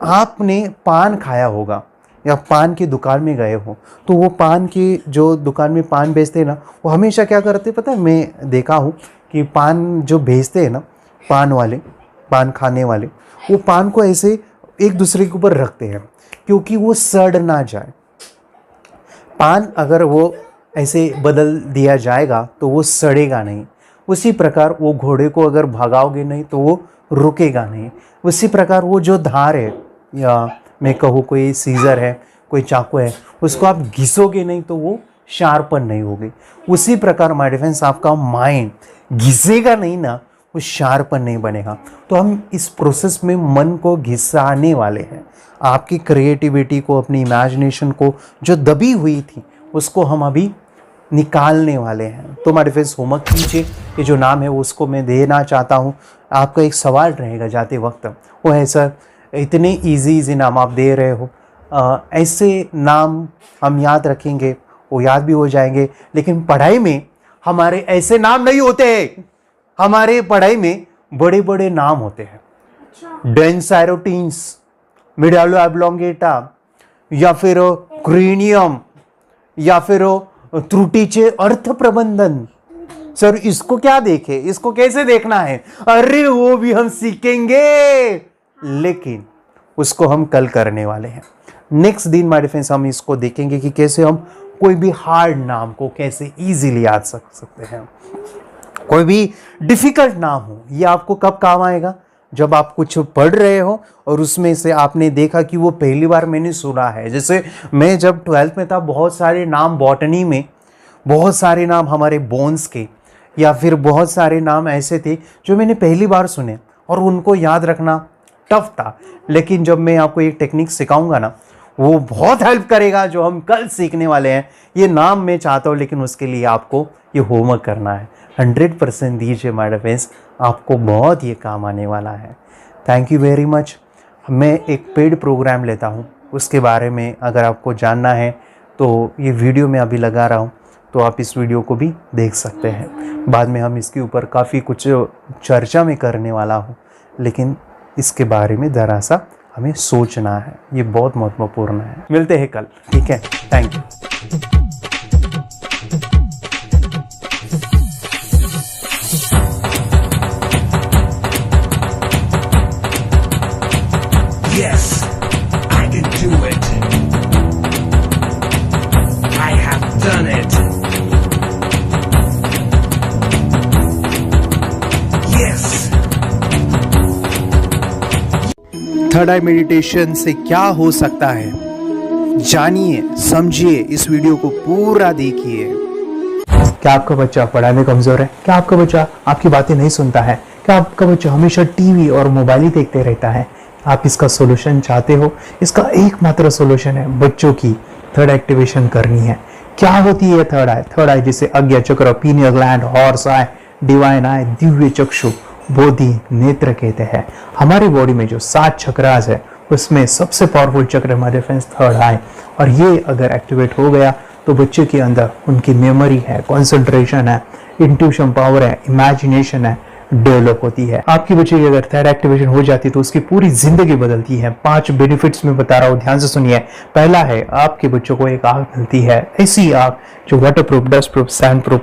आपने पान खाया होगा या पान की दुकान में गए हो तो वो पान की जो दुकान में पान बेचते हैं ना, वो हमेशा क्या करते हैं पता है, मैं देखा हूँ कि पान जो बेचते हैं ना, पान खाने वाले, वो पान को ऐसे एक दूसरे के ऊपर रखते हैं क्योंकि वो सड़ ना जाए। पान अगर वो ऐसे बदल दिया जाएगा तो वो सड़ेगा नहीं। उसी प्रकार वो घोड़े को अगर भगाओगे नहीं तो वो रुकेगा नहीं। उसी प्रकार वो जो धार है, या मैं कहूँ कोई सीज़र है, कोई चाकू है, उसको आप घिसोगे नहीं तो वो शार्पन नहीं होगी। उसी प्रकार माय डिफेंस आपका माइंड घिसेगा नहीं ना, वो शार्पन नहीं बनेगा। तो हम इस प्रोसेस में मन को घिसाने वाले हैं। आपकी क्रिएटिविटी को, अपनी इमेजिनेशन को जो दबी हुई थी उसको हम अभी निकालने वाले हैं। तो माय डिफेंस होमवर्क कीजिए, ये जो नाम है उसको मैं देना चाहता हूँ। आपका एक सवाल रहेगा जाते वक्त, वो है सर इतने इजी नाम आप दे रहे हो, ऐसे नाम हम याद रखेंगे, वो याद भी हो जाएंगे, लेकिन पढ़ाई में हमारे ऐसे नाम नहीं होते हैं। हमारे पढ़ाई में बड़े बड़े नाम होते हैं, डेंसाइरोटीन्स, मिडालो एब्लोंगेटा, या फिर क्रेनियम, या फिर त्रुटिचे अर्थ प्रबंधन। सर इसको क्या देखे, इसको कैसे देखना है? अरे वो भी हम सीखेंगे, लेकिन उसको हम कल करने वाले हैं। नेक्स्ट दिन माय डिफेंस हम इसको देखेंगे कि कैसे हम कोई भी हार्ड नाम को कैसे इजीली याद सकते हैं। कोई भी डिफिकल्ट नाम हो, ये आपको कब काम आएगा? जब आप कुछ पढ़ रहे हो और उसमें से आपने देखा कि वो पहली बार मैंने सुना है। जैसे मैं जब 12th में था, बहुत सारे नाम बॉटनी में, बहुत सारे नाम हमारे बोन्स के, या फिर बहुत सारे नाम ऐसे थे जो मैंने पहली बार सुने और उनको याद रखना टफ था। लेकिन जब मैं आपको एक टेक्निक सिखाऊंगा ना, वो बहुत हेल्प करेगा, जो हम कल सीखने वाले हैं। ये नाम मैं चाहता हूँ, लेकिन उसके लिए आपको ये होमवर्क करना है। 100% दीजिए माय डिफेंस, आपको बहुत ये काम आने वाला है। Thank you very much. मैं एक पेड प्रोग्राम लेता हूँ, उसके बारे में अगर आपको जानना है तो ये वीडियो मैं अभी लगा रहा हूँ, तो आप इस वीडियो को भी देख सकते हैं। बाद में हम इसके ऊपर काफ़ी कुछ चर्चा में करने वाला हूँ, लेकिन इसके बारे में ज़रा सा हमें सोचना है, ये बहुत महत्वपूर्ण है। मिलते हैं कल, ठीक है? Thank you. Yes, I can do it. I have done it. Yes. Third I meditation से क्या हो सकता है, जानिए, समझिए, इस वीडियो को पूरा देखिए। क्या आपका बच्चा पढ़ाई में कमजोर है? क्या आपका बच्चा आपकी बातें नहीं सुनता है? क्या आपका बच्चा हमेशा टीवी और मोबाइल ही देखते रहता है? आप इसका सोल्यूशन चाहते हो? इसका एकमात्र सोल्यूशन है, बच्चों की थर्ड एक्टिवेशन करनी है। क्या होती है थर्ड आई? थर्ड आई जिसे आज्ञा चक्र, pineal gland, Horus eye, divine eye, दिव्य चक्षु, बोधि नेत्र कहते हैं। हमारी बॉडी में जो 7 चक्रास है उसमें सबसे पावरफुल चक्र हमारे फ्रेंड्स थर्ड आई, और ये अगर एक्टिवेट हो गया तो बच्चे के अंदर उनकी मेमोरी है, कंसंट्रेशन है, इंट्यूशन पावर है, इमेजिनेशन है, डेवलप होती है। आपकी बच्चे की अगर थर्ड एक्टिवेशन हो जाती है तो उसकी पूरी जिंदगी बदलती है। 5 बेनिफिट्स में बता रहा हूँ, ध्यान से सुनिए। पहला है, आपके बच्चों को एक आंख मिलती है, ऐसी आंख जो water proof, dust proof, sand proof,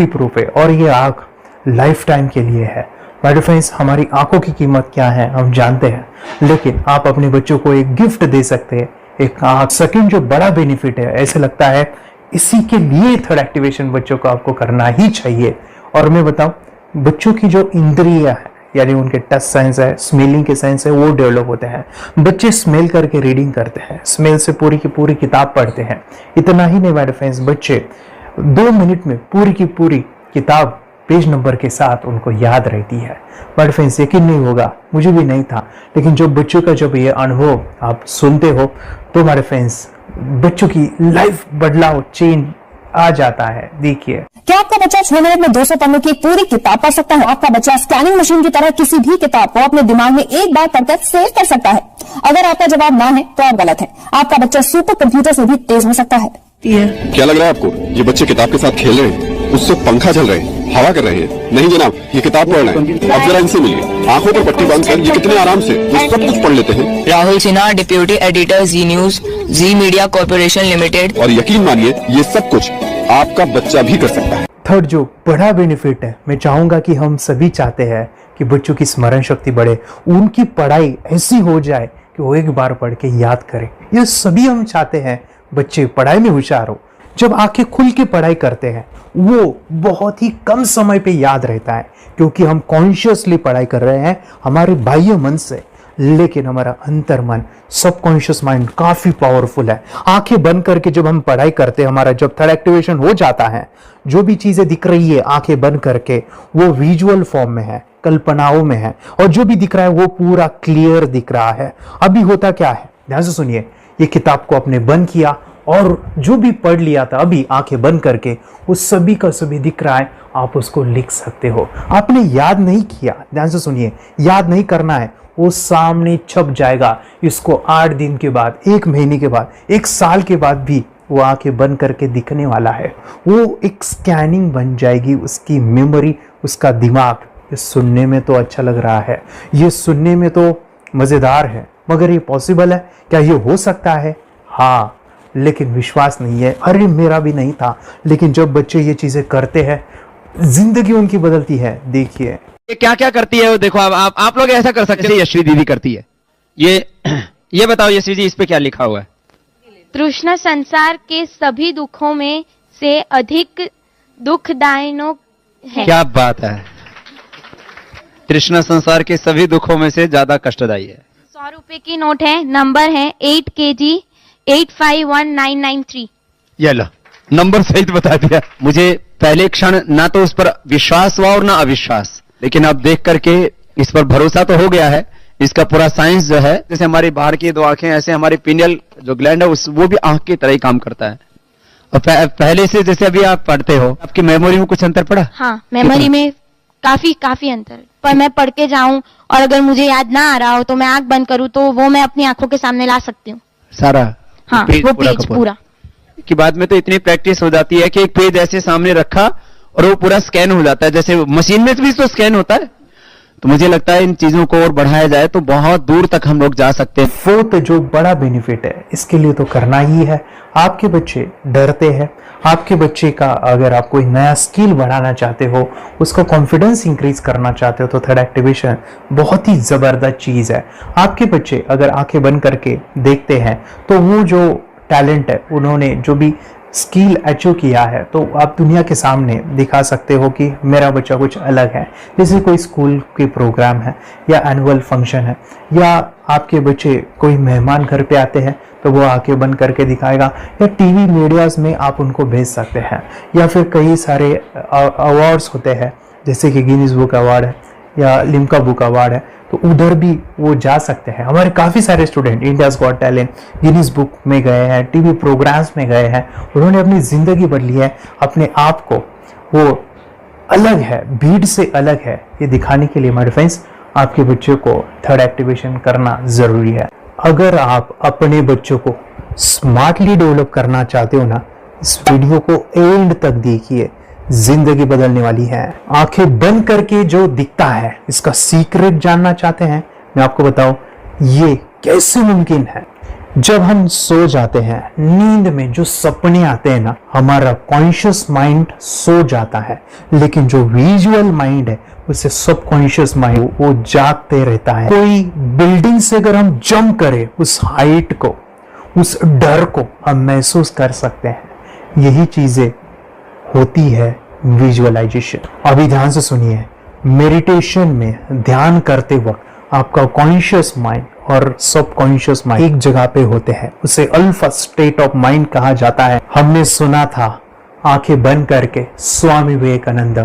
proof है, और ये आंख लाइफ टाइम के लिए है। माय डियर फ्रेंड्स, हमारी आंखों की कीमत क्या है हम जानते हैं, लेकिन आप अपने बच्चों को एक गिफ्ट दे सकते हैं, एक आंख। सेकंड जो बड़ा बेनिफिट है, ऐसे लगता है इसी के लिए थर्ड एक्टिवेशन बच्चों को आपको करना ही चाहिए। और मैं बताऊं, बच्चों की जो इंद्रियां है, यानी उनके टच सेंस है, स्मेलिंग के सेंस है, वो डेवलप होते हैं। बच्चे स्मेल करके रीडिंग करते हैं, स्मेल से पूरी की पूरी किताब पढ़ते हैं। इतना ही नहीं मेरे फ्रेंड्स, बच्चे 2 मिनट में पूरी की पूरी किताब पेज नंबर के साथ उनको याद रहती है। बट फ्रेंड्स यकीन नहीं होगा, मुझे भी नहीं था, लेकिन जब बच्चों का जब ये अनुभव आप सुनते हो तो हमारे फ्रेंड्स बच्चों की लाइफ बदलाव चेंज आ जाता है। देखिए, क्या आपका बच्चा 6 मिनट में 200 पन्नों की एक पूरी किताब पढ़ सकता है? आपका बच्चा स्कैनिंग मशीन की तरह किसी भी किताब को अपने दिमाग में एक बार पढ़कर सेव कर सकता है? अगर आपका जवाब ना है तो आप गलत है। आपका बच्चा सुपर कंप्यूटर से भी तेज हो सकता है। क्या लग रहा है आपको? ये बच्चे किताब के साथ खेल रहे हैं, उससे पंखा चल रहे हैं, हवा कर रहे हैं? नहीं जनाब, ये किताब पढ़ रहे हैं। अब जरा इनसे मिलिए, आंखों पर पट्टी बांधकर ये कितने आराम से ये सब कुछ पढ़ लेते हैं। राहुल सिन्हा, डिप्यूटी एडिटर, जी न्यूज, जी मीडिया कॉर्पोरेशन लिमिटेड। और यकीन मानिए ये सब कुछ आपका बच्चा भी कर सकता है। थर्ड जो बड़ा बेनिफिट है, मैं चाहूंगा कि हम सभी चाहते हैं कि बच्चों की स्मरण शक्ति बढ़े, उनकी पढ़ाई ऐसी हो जाए कि वो एक बार पढ़ के याद करें। ये सभी हम चाहते हैं बच्चे पढ़ाई में होशियार हो। जब आंखें खुल के पढ़ाई करते हैं वो बहुत ही कम समय पे याद रहता है, क्योंकि हम कॉन्शियसली पढ़ाई कर रहे हैं हमारे बाह्य मन से, लेकिन हमारा अंतर मन, सबकॉन्शियस माइंड काफी पावरफुल है। आंखें बंद करके जब हम पढ़ाई करते हैं, हमारा जब थर्ड एक्टिवेशन हो जाता है, जो भी चीजें दिख रही है आंखें बंद करके वो विजुअल फॉर्म में है, कल्पनाओं में है, और जो भी दिख रहा है वो पूरा क्लियर दिख रहा है। अभी होता क्या है, ध्यान से सुनिए, ये किताब को आपने बंद किया और जो भी पढ़ लिया था अभी आंखें बंद करके वो सभी का सभी दिख रहा है, आप उसको लिख सकते हो। आपने याद नहीं किया, ध्यान से सुनिए, याद नहीं करना है, वो सामने छप जाएगा। इसको 8 दिन के बाद, 1 महीने के बाद, 1 साल के बाद भी वो आंखें बंद करके दिखने वाला है। वो एक स्कैनिंग बन जाएगी, उसकी मेमोरी, उसका दिमाग। ये सुनने में तो अच्छा लग रहा है, ये सुनने में तो मजेदार है, मगर ये पॉसिबल है क्या? ये हो सकता है, हाँ, लेकिन विश्वास नहीं है। अरे मेरा भी नहीं था, लेकिन जब बच्चे ये चीजें करते हैं जिंदगी उनकी बदलती है। देखिए ये क्या क्या करती है वो देखो। आप लोग ऐसा कर सकते हैं, यशवी दीदी करती है। ये बताओ यशवी जी, इस पे क्या लिखा हुआ है? तृष्णा संसार के सभी दुखों में से अधिक दुखदायक है। क्या बात है, तृष्णा संसार के सभी दुखों में से ज्यादा कष्टदायी है। 100 रुपए की नोट है, नंबर है 8 kg 851993। ये लो, नंबर सहित बता दिया। मुझे पहले क्षण ना तो उस पर विश्वास हुआ और ना अविश्वास, लेकिन अब देख करके इस पर भरोसा तो हो गया है। इसका पूरा साइंस जो है, जैसे हमारी बाहर की 2 आंखें, ऐसे हमारी पिनियल जो ग्लैंड है वो भी आंख की तरह ही काम करता है। और पहले से जैसे अभी आप पढ़ते हो, आपकी मेमोरी में कुछ अंतर पड़ा? हाँ, मेमोरी में काफी अंतर। पर मैं पढ़ के जाऊं और अगर मुझे याद ना आ रहा हो तो मैं आंख बंद करूं तो वो मैं अपनी आंखों के सामने ला सकती हूँ सारा। हाँ, वो पेज पूरा की बाद में तो इतनी प्रैक्टिस हो जाती है कि एक पेज ऐसे सामने रखा और वो पूरा स्कैन हो जाता है, जैसे मशीन में भी तो स्कैन होता है। तो मुझे लगता है इन चीजों को और बढ़ाया जाए तो बहुत दूर तक हम लोग जा सकते हैं। फोर्थ जो बड़ा बेनिफिट है, इसके लिए तो करना ही है। आपके बच्चे डरते हैं, आपके बच्चे का अगर आप कोई नया स्किल बढ़ाना चाहते हो, उसका कॉन्फिडेंस इंक्रीज करना चाहते हो, तो थर्ड एक्टिवेशन बहुत ही जबरदस्त चीज है। आपके बच्चे अगर आंखें बंद करके देखते हैं तो वो जो टैलेंट है, उन्होंने जो भी स्किल अचीव किया है, तो आप दुनिया के सामने दिखा सकते हो कि मेरा बच्चा कुछ अलग है। जैसे कोई स्कूल के प्रोग्राम है या एनुअल फंक्शन है, या आपके बच्चे कोई मेहमान घर पे आते हैं तो वो आंखें बंद करके दिखाएगा, या टीवी मीडियाज में आप उनको भेज सकते हैं, या फिर कई सारे अवार्ड्स होते हैं जैसे कि गिनीज बुक अवार्ड है या लिम्का बुक अवार्ड है, तो उधर भी वो जा सकते हैं। हमारे काफ़ी सारे student India's got talent, Guinness book में गए हैं, टीवी प्रोग्राम्स में गए हैं, उन्होंने अपनी ज़िंदगी बदली है, अपने आप को वो अलग है, भीड़ से अलग है, ये दिखाने के लिए मेरे फ्रेंड्स आपके बच्चों को थर्ड एक्टिवेशन करना ज़रूरी है। अगर आप अपने बच्चों को स्मार्टली डेवलप करना चाहते हो ना, इस वीडियो को एंड तक देखिए, जिंदगी बदलने वाली है। आंखें बंद करके जो दिखता है, इसका सीक्रेट जानना चाहते हैं, मैं आपको बताऊं ये कैसे मुमकिन है। जब हम सो जाते हैं, नींद में जो सपने आते हैं ना, हमारा कॉन्शियस माइंड सो जाता है, लेकिन जो विजुअल माइंड है, उसे सब कॉन्शियस माइंड वो जागते रहता है। कोई बिल्डिंग से अगर हम जंप करें, उस हाइट को, उस डर को हम महसूस कर सकते हैं। यही चीजें होती है विजुअलाइजेशन। अभी ध्यान से सुनिए, मेडिटेशन में ध्यान करते वक्त आपका कॉन्शियस माइंड और सब कॉन्शियस माइंड एक जगह पे होते हैं, उसे अल्फा स्टेट ऑफ माइंड कहा जाता है। हमने सुना था आंखें बंद करके स्वामी विवेकानंद,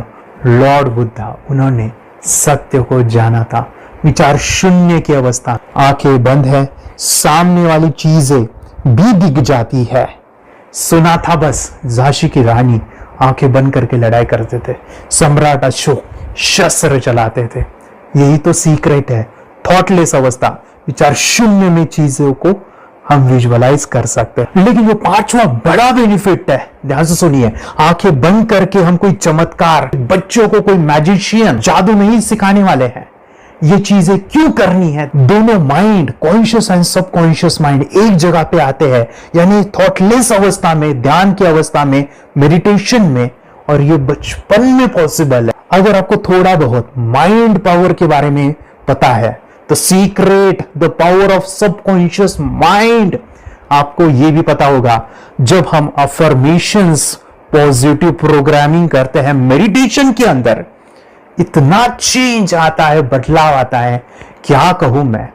लॉर्ड बुद्धा, उन्होंने सत्य को जाना था। विचार शून्य की अवस्था, आंखें बंद है, सामने वाली चीजें भी दिख जाती है। सुना था बस झांसी की रानी आंखें बंद करके लड़ाई करते थे, सम्राट अशोक शस्त्र चलाते थे। यही तो सीक्रेट है, थॉटलेस अवस्था, विचार शून्य में चीजों को हम विजुअलाइज कर सकते हैं। लेकिन वो पांचवा बड़ा बेनिफिट है, ध्यान से सुनिए, आंखें बंद करके हम कोई चमत्कार, बच्चों को कोई मैजिशियन जादू नहीं सिखाने वाले हैं। ये चीजें क्यों करनी है? दोनों mind, conscious and subconscious mind एक जगह पे आते हैं, यानी थॉटलेस अवस्था में, ध्यान की अवस्था में, मेडिटेशन में, और ये बचपन में पॉसिबल है। अगर आपको थोड़ा बहुत माइंड पावर के बारे में पता है, the secret, the power of subconscious mind, आपको ये भी पता होगा जब हम अफर्मेशंस, पॉजिटिव प्रोग्रामिंग करते हैं मेडिटेशन के अंदर, इतना चेंज आता है, बदलाव आता है, क्या कहूं मैं।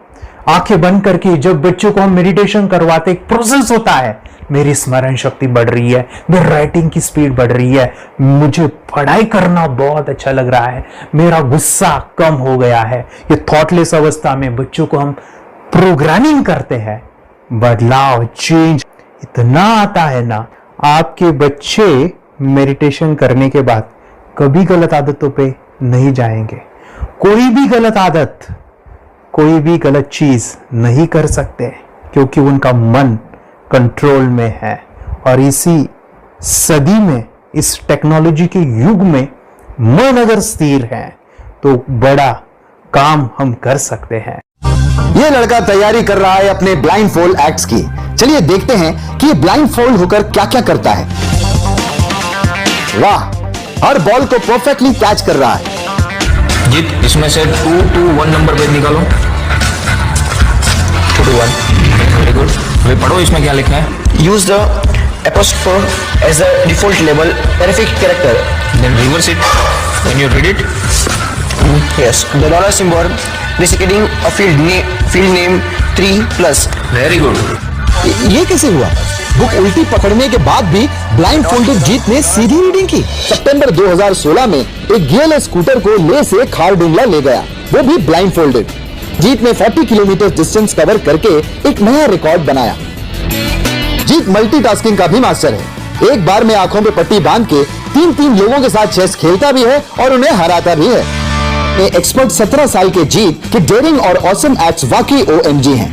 आंखें बंद करके जब बच्चों को हम मेडिटेशन करवाते, एक प्रोसेस होता है, मेरी स्मरण शक्ति बढ़ रही है, मेरी राइटिंग की स्पीड बढ़ रही है, मुझे पढ़ाई करना बहुत अच्छा लग रहा है, मेरा गुस्सा कम हो गया है। ये थॉटलेस अवस्था में बच्चों को हम प्रोग्रामिंग करते हैं, बदलाव, चेंज इतना आता है ना। आपके बच्चे मेडिटेशन करने के बाद कभी गलत आदतों पे नहीं जाएंगे, कोई भी गलत आदत, कोई भी गलत चीज नहीं कर सकते, क्योंकि उनका मन कंट्रोल में है। और इसी सदी में, इस टेक्नोलॉजी के युग में मन अगर स्थिर है तो बड़ा काम हम कर सकते हैं। ये लड़का तैयारी कर रहा है अपने ब्लाइंड फोल्ड एक्ट्स की। चलिए देखते हैं कि ये ब्लाइंड फोल्ड होकर क्या क्या करता है। वाह, हर बॉल को परफेक्टली कैच कर रहा है। जीत, इसमें से 2 to 1 नंबर पेज निकालो। 2 to 1, वेरी गुड। वे पढ़ो, इसमें क्या लिखा है। Use the apostrophe as a default label terrific character. Then reverse it when you read it. Yes, the dollar symbol designating a field name 3+. Very good. ये कैसे हुआ? Book उल्टी पकड़ने के बाद भी ब्लाइंड फोल्डेड जीत ने सीधी रीडिंग की। सितंबर 2016 में एक गियर स्कूटर को ले से खारडुंगला ले गया, वो भी ब्लाइंड फोल्डेड। जीत ने 40 किलोमीटर डिस्टेंस कवर करके एक नया रिकॉर्ड बनाया। जीत मल्टीटास्किंग का भी मास्टर है। एक बार में आंखों पे पट्टी बांध के 3 लोगों के साथ चेस खेलता भी है और उन्हें हराता भी है। एक्सपर्ट 17 साल के जीत के डेयरिंग और ऑसम एक्ट्स वाकई OMG हैं।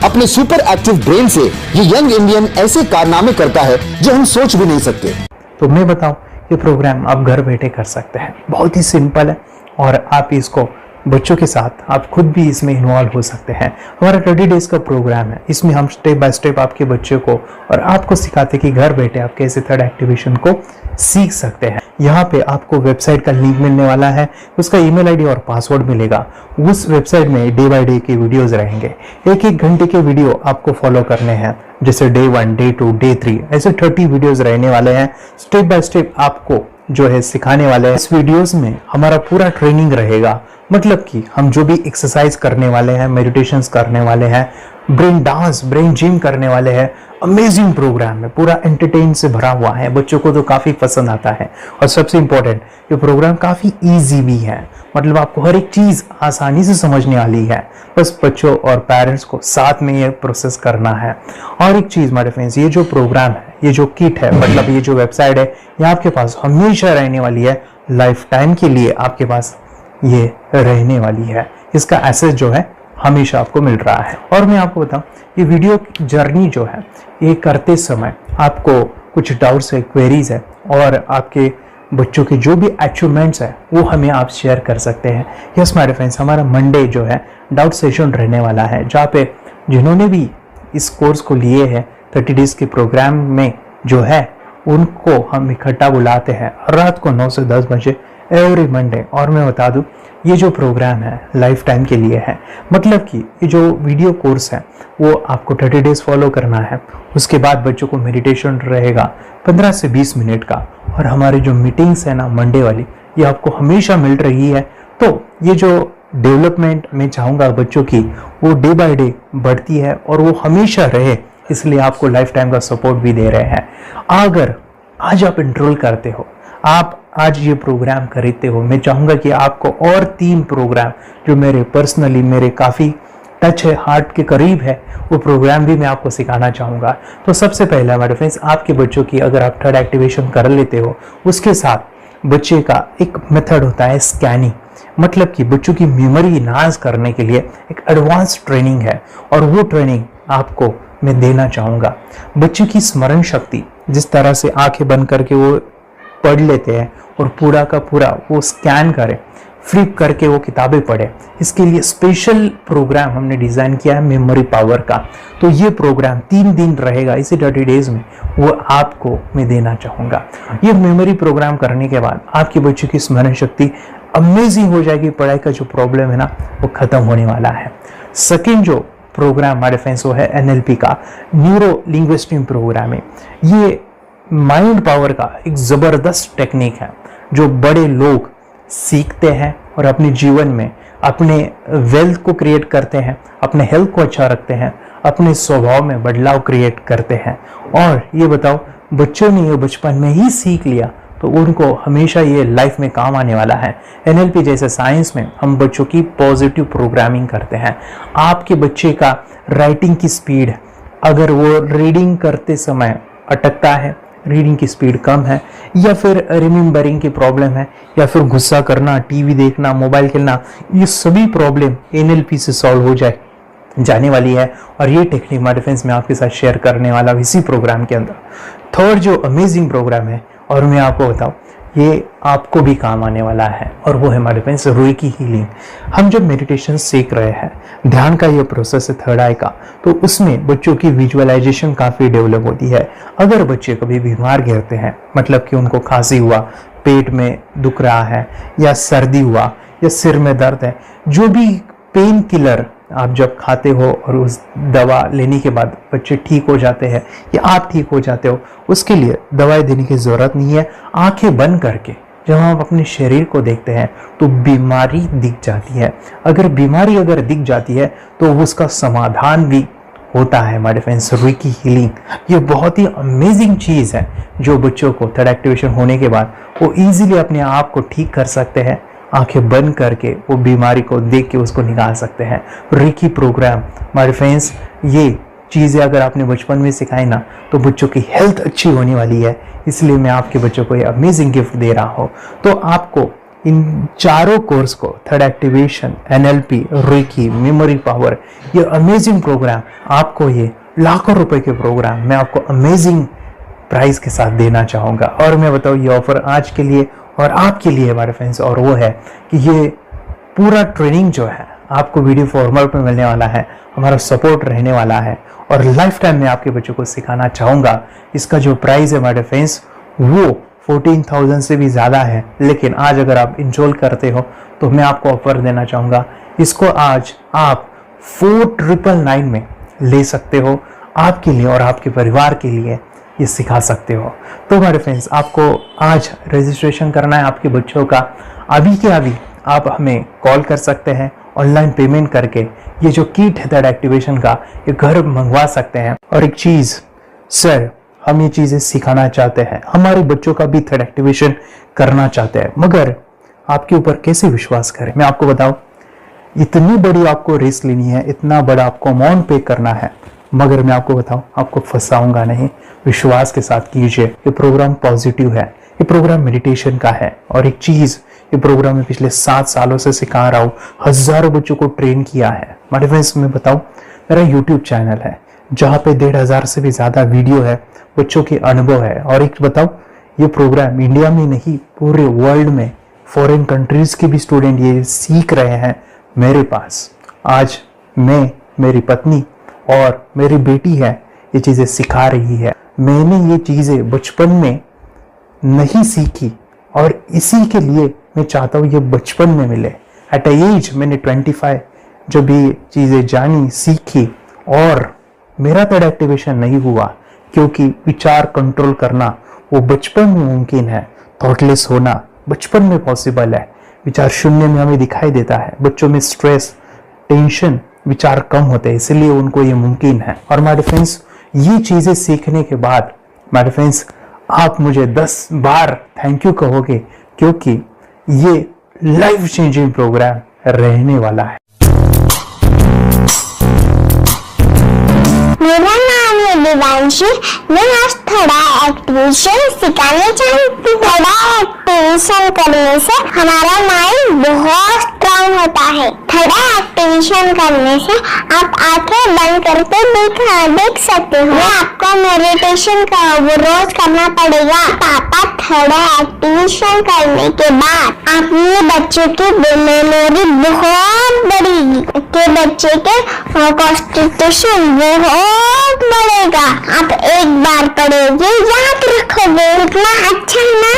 अपने सुपर एक्टिव ब्रेन से ये यंग इंडियन ऐसे कारनामे करता है जो हम सोच भी नहीं सकते। तो मैं बताऊं, ये प्रोग्राम आप घर बैठे कर सकते हैं, बहुत ही सिंपल है, और आप इसको बच्चों के साथ आप खुद भी इसमें इन्वॉल्व हो सकते हैं। हमारा 30 डेज का प्रोग्राम है, इसमें हम स्टेप बाय स्टेप आपके बच्चे को और आपको सिखाते कि घर बैठे आप कैसे थर्ड एक्टिवेशन को सीख सकते हैं। यहाँ पे आपको वेबसाइट का लिंक मिलने वाला है, उसका ईमेल आईडी और पासवर्ड मिलेगा। उस वेबसाइट में डे बाय डे के वीडियोस रहेंगे, 1-1 घंटे के वीडियो आपको फॉलो करने हैं, जैसे डे 1, डे 2, डे 3, ऐसे 30 वीडियोस रहने वाले हैं। स्टेप बाय स्टेप आपको जो है सिखाने वाले हैं। इस वीडियोस में हमारा पूरा ट्रेनिंग रहेगा, मतलब कि हम जो भी एक्सरसाइज करने वाले हैं, मेडिटेशंस करने वाले हैं, ब्रेन डांस, ब्रेन जिम करने वाले हैं। अमेजिंग प्रोग्राम है, पूरा एंटरटेन से भरा हुआ है, बच्चों को तो काफी पसंद आता है। और सबसे इंपॉर्टेंट, ये प्रोग्राम काफी इजी भी है, मतलब आपको हर एक चीज आसानी से समझने वाली है, बस बच्चों और पेरेंट्स को साथ में ये प्रोसेस करना है। और एक चीज मेरे फ्रेंड्स, ये जो प्रोग्राम है, ये जो किट है, मतलब ये जो वेबसाइट है, ये आपके पास हमेशा रहने वाली है, लाइफ टाइम के लिए आपके पास ये रहने वाली है। इसका एक्सेस जो है हमेशा आपको मिल रहा है। और मैं आपको बताऊं, ये वीडियो जर्नी जो है, ये करते समय आपको कुछ डाउट्स है, क्वेरीज है, और आपके बच्चों के जो भी अचीवमेंट्स है वो हमें आप शेयर कर सकते हैं। यस माय फ्रेंड्स, हमारा मंडे जो है डाउट सेशन रहने वाला है, जहाँ पे जिन्होंने भी इस कोर्स को लिए हैं 30 डेज के प्रोग्राम में जो है, उनको हम इकट्ठा बुलाते हैं रात को 9 से 10 बजे एवरी मंडे। और मैं बता दूं, ये जो प्रोग्राम है लाइफ टाइम के लिए है, मतलब कि ये जो वीडियो कोर्स है वो आपको 30 डेज फॉलो करना है। उसके बाद बच्चों को मेडिटेशन रहेगा 15 से 20 मिनट का, और हमारी जो मीटिंग्स है ना मंडे वाली, ये आपको हमेशा मिल रही है तो ये जो डेवलपमेंट मैं चाहूँगा बच्चों की, वो डे बाय डे बढ़ती है और वो हमेशा रहे, इसलिए आपको लाइफ टाइम का सपोर्ट भी दे रहे हैं। अगर आज आप एनरोल करते हो, आप आज ये प्रोग्राम खरीदते हो, मैं चाहूँगा कि आपको और 3 प्रोग्राम जो मेरे पर्सनली मेरे काफ़ी टच है, हार्ट के करीब है, वो प्रोग्राम भी मैं आपको सिखाना चाहूँगा। तो सबसे पहला हमारे फ्रेंड्स, आपके बच्चों की अगर आप थर्ड एक्टिवेशन कर लेते हो, उसके साथ बच्चे का एक मेथड होता है स्कैनिंग, मतलब कि बच्चों की मेमोरी इनहांस करने के लिए एक एडवांस ट्रेनिंग है और वो ट्रेनिंग आपको मैं देना चाहूँगा। बच्चे की स्मरण शक्ति, जिस तरह से आंखें बंद करके वो पढ़ लेते हैं और पूरा का पूरा वो स्कैन करे, फ्लिप करके वो किताबें पढ़े, इसके लिए स्पेशल प्रोग्राम हमने डिज़ाइन किया है मेमोरी पावर का। तो ये प्रोग्राम 3 दिन रहेगा, इसी 30 डेज में वो आपको मैं देना चाहूँगा। ये मेमोरी प्रोग्राम करने के बाद आपके बच्चों की स्मरण शक्ति अमेजिंग हो जाएगी, पढ़ाई का जो प्रॉब्लम है ना वो खत्म होने वाला है। सेकेंड जो प्रोग्राम हमारे फ्रेंड्स वो है NLP का, न्यूरो लिंग्विस्टिक प्रोग्राम है। ये माइंड पावर का एक ज़बरदस्त टेक्निक है जो बड़े लोग सीखते हैं और अपने जीवन में अपने वेल्थ को क्रिएट करते हैं, अपने हेल्थ को अच्छा रखते हैं, अपने स्वभाव में बदलाव क्रिएट करते हैं। और ये बताओ, बच्चों ने ये बचपन में ही सीख लिया तो उनको हमेशा ये लाइफ में काम आने वाला है। NLP जैसे साइंस में हम बच्चों की पॉजिटिव प्रोग्रामिंग करते हैं। आपके बच्चे का राइटिंग की स्पीड, अगर वो रीडिंग करते समय अटकता है, रीडिंग की स्पीड कम है, या फिर रिमेम्बरिंग की प्रॉब्लम है, या फिर गुस्सा करना, टीवी देखना, मोबाइल खेलना, ये सभी प्रॉब्लम NLP से सॉल्व हो जाने वाली है। और ये टेक्निक हमारे फ्रेंड्स में आपके साथ शेयर करने वाला इसी प्रोग्राम के अंदर। थर्ड जो अमेजिंग प्रोग्राम है, और मैं आपको बताऊं, ये आपको भी काम आने वाला है, और वो है हमारे फ्रेंड्स रेकी हीलिंग। हम जब मेडिटेशन सीख रहे हैं, ध्यान का ये प्रोसेस है थर्ड आई का, तो उसमें बच्चों की विजुअलाइजेशन काफ़ी डेवलप होती है। अगर बच्चे कभी बीमार गिरते हैं, मतलब कि उनको खांसी हुआ, पेट में दुख रहा है, या सर्दी हुआ, या सिर में दर्द है, जो भी पेन किलर आप जब खाते हो और उस दवा लेने के बाद बच्चे ठीक हो जाते हैं या आप ठीक हो जाते हो, उसके लिए दवाई देने की ज़रूरत नहीं है। आंखें बंद करके जब हम अपने शरीर को देखते हैं तो बीमारी दिख जाती है। अगर बीमारी दिख जाती है तो उसका समाधान भी होता है हमारे फ्रेंड्स। रेकी हीलिंग ये बहुत ही अमेजिंग चीज़ है जो बच्चों को थर्ड एक्टिवेशन होने के बाद वो ईजिली अपने आप को ठीक कर सकते हैं। आंखें बंद करके वो बीमारी को देख के उसको निकाल सकते हैं। रेकी प्रोग्राम हमारे फ्रेंड्स, ये चीज़ें अगर आपने बचपन में सिखाई ना तो बच्चों की हेल्थ अच्छी होने वाली है। इसलिए मैं आपके बच्चों को ये अमेजिंग गिफ्ट दे रहा हूँ। तो आपको इन चारों कोर्स को, third activation, NLP, reiki, memory power, ये अमेजिंग प्रोग्राम, आपको ये लाखों रुपए के प्रोग्राम मैं आपको अमेजिंग प्राइस के साथ देना चाहूँगा। और मैं बताऊँ ये ऑफर आज के लिए और आपके लिए हमारे फ्रेंड्स, और वो है कि ये पूरा ट्रेनिंग जो है आपको वीडियो फॉर्मेट में मिलने वाला है, हमारा सपोर्ट रहने वाला है और लाइफ टाइम में आपके बच्चों को सिखाना चाहूँगा। इसका जो प्राइस है हमारे फ्रेंड्स वो 14,000 से भी ज़्यादा है, लेकिन आज अगर आप इंस्टॉल करते हो तो मैं आपको ऑफर देना चाहूँगा। इसको आज आप 4,999 में ले सकते हो। आपके लिए और आपके परिवार के लिए ये सिखा सकते हो। तो हमारे फ्रेंड्स, आपको आज रजिस्ट्रेशन करना है आपके बच्चों का। अभी के अभी आप हमें कॉल कर सकते हैं, ऑनलाइन पेमेंट करके ये जो किट है थर्ड एक्टिवेशन का, ये घर मंगवा सकते हैं। और एक चीज़ सर, हम ये चीज़ें सिखाना चाहते हैं, हमारे बच्चों का भी थर्ड एक्टिवेशन करना चाहते हैं, मगर आपके ऊपर कैसे विश्वास करें? मैं आपको बताऊं, इतनी बड़ी आपको रिस्क लेनी है, इतना बड़ा आपको अमाउंट पे करना है, मगर मैं आपको बताऊं, आपको फंसाऊंगा नहीं। विश्वास के साथ कीजिए। ये प्रोग्राम पॉजिटिव है, ये प्रोग्राम मेडिटेशन का है। और एक चीज़, ये प्रोग्राम में पिछले 7 सालों से सिखा रहा हूँ, हज़ारों बच्चों को ट्रेन किया है। हमारे फ्रेंड्स, मैं बताऊँ, मेरा यूट्यूब चैनल है जहाँ पे 1,500 से भी ज़्यादा वीडियो है, बच्चों के अनुभव है। और एक बताऊँ, ये प्रोग्राम इंडिया में नहीं, पूरे वर्ल्ड में फॉरेन कंट्रीज़ के भी स्टूडेंट ये सीख रहे हैं मेरे पास। आज मैं, मेरी पत्नी और मेरी बेटी है ये चीज़ें सिखा रही है। मैंने ये चीज़ें बचपन में नहीं सीखी और इसी के लिए मैं चाहता हूँ ये बचपन में मिले। एट एज मैंने 25 जब ये चीज़ें जानी, सीखी, और मेरा थर्ड एक्टिवेशन नहीं हुआ क्योंकि विचार कंट्रोल करना वो बचपन में मुमकिन है। थॉटलेस होना बचपन में पॉसिबल है। विचार शून्य में हमें दिखाई देता है। बच्चों में स्ट्रेस, टेंशन, विचार कम होते हैं, इसलिए उनको ये मुमकिन है। और माय फ्रेंड्स, ये चीजें सीखने के बाद माय फ्रेंड्स आप मुझे 10 बार थैंक यू कहोगे, क्योंकि ये लाइफ चेंजिंग प्रोग्राम रहने वाला है। मेरा नाम है दिवांशी। मैं आज थोड़ा एक्टिवेशन सिखाना चाहती हूँ। थोड़ा एक्टिवेशन करने से हमारा माइंड बहुत स्ट्रांग होता है। थोड़ा एक्टिवेशन करने से आप आंखें बंद करके देख सकते हो। आपको मेडिटेशन का वो रोज करना पड़ेगा। पापा थोड़ा एक्टिवेशन करने के बाद अपने बच्चों की मेमोरी बहुत बढ़ेगी, के बच्चे के कॉन्सेंट्रेशन बहुत बढ़ेगा। आप एक बार पढ़ोगे याद रखोगे, इतना अच्छा ना।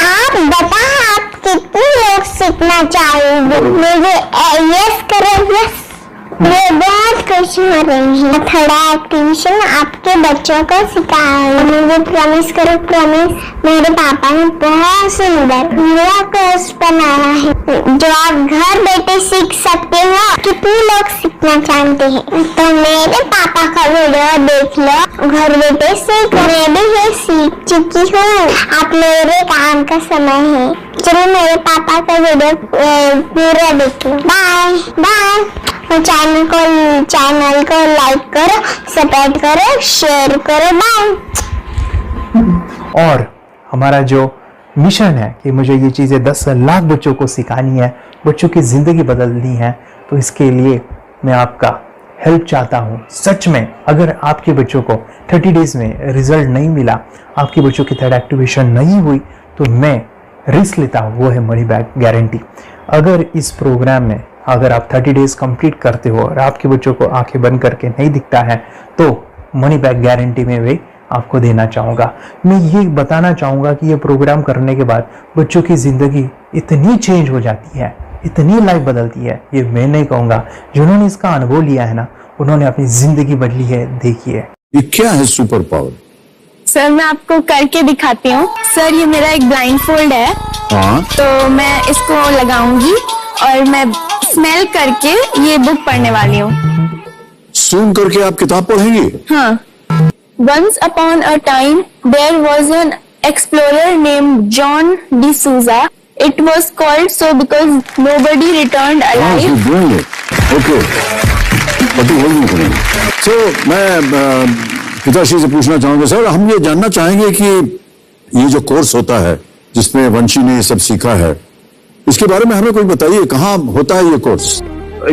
आप बताओ आप कितने लोग सीखना चाहोगे? मुझे यस करो, यस। मैं बहुत खुश हो रही हूँ। थोड़ा एक्टिवेशन आपके बच्चों को सिखाओ। मुझे प्रॉमिस करो, प्रॉमिस। मेरे पापा ने बहुत सुंदर मेरा कोर्स बनाया है जो आप घर बैठे सीख सकते हो। कितने लोग सीखना चाहते हैं तो मेरे पापा का वीडियो देख लो, घर बैठे सीख। मैं भी ये सीख चुकी हूँ। आप मेरे काम का समय है, चलो मेरे पापा का वीडियो पूरा देखो। Bye bye. चैनल को लाइक करो, सपोर्ट करो, शेयर करो। बाय। और हमारा जो मिशन है कि मुझे ये चीज़ें 10 लाख बच्चों को सिखानी है, बच्चों की ज़िंदगी बदलनी है, तो इसके लिए मैं आपका हेल्प चाहता हूँ। सच में अगर आपके बच्चों को 30 डेज में रिजल्ट नहीं मिला, आपके बच्चों की थर्ड एक्टिवेशन नहीं हुई, तो मैं रिस्क लेता हूँ, वो है मनी बैक गारंटी। अगर इस प्रोग्राम में अगर आप 30 डेज कंप्लीट करते हो और आपके बच्चों को आंखें बंद करके नहीं दिखता है, तो मनी बैक गारंटी में भी आपको देना चाहूँगा। मैं ये बताना चाहूँगा कि ये प्रोग्राम करने के बाद बच्चों की ज़िंदगी इतनी चेंज हो जाती है, इतनी लाइफ बदलती है, ये मैं नहीं कहूँगा। जिन्होंने इसका अनुभव लिया है ना, उन्होंने अपनी ज़िंदगी बदली है। देखिए ये क्या है सुपर पावर? सर मैं आपको करके दिखाती हूँ। सर ये मेरा एक ब्लाइंड फोल्ड है, हाँ, तो मैं इसको लगाऊंगी और मैं स्मेल करके ये बुक पढ़ने वाली हूँ। सूंघ करके आप किताब पढ़ेंगे? हाँ। Once upon a time, there was an explorer named John D'Souza. It was called so because nobody returned alive. Okay, तो मैं पिताश्री से पूछना चाहूंगा, सर हम ये जानना चाहेंगे कि ये जो कोर्स होता है जिसमें वंशी ने ये सब सीखा है, इसके बारे में हमें कोई बताइए, कहाँ होता है ये कोर्स?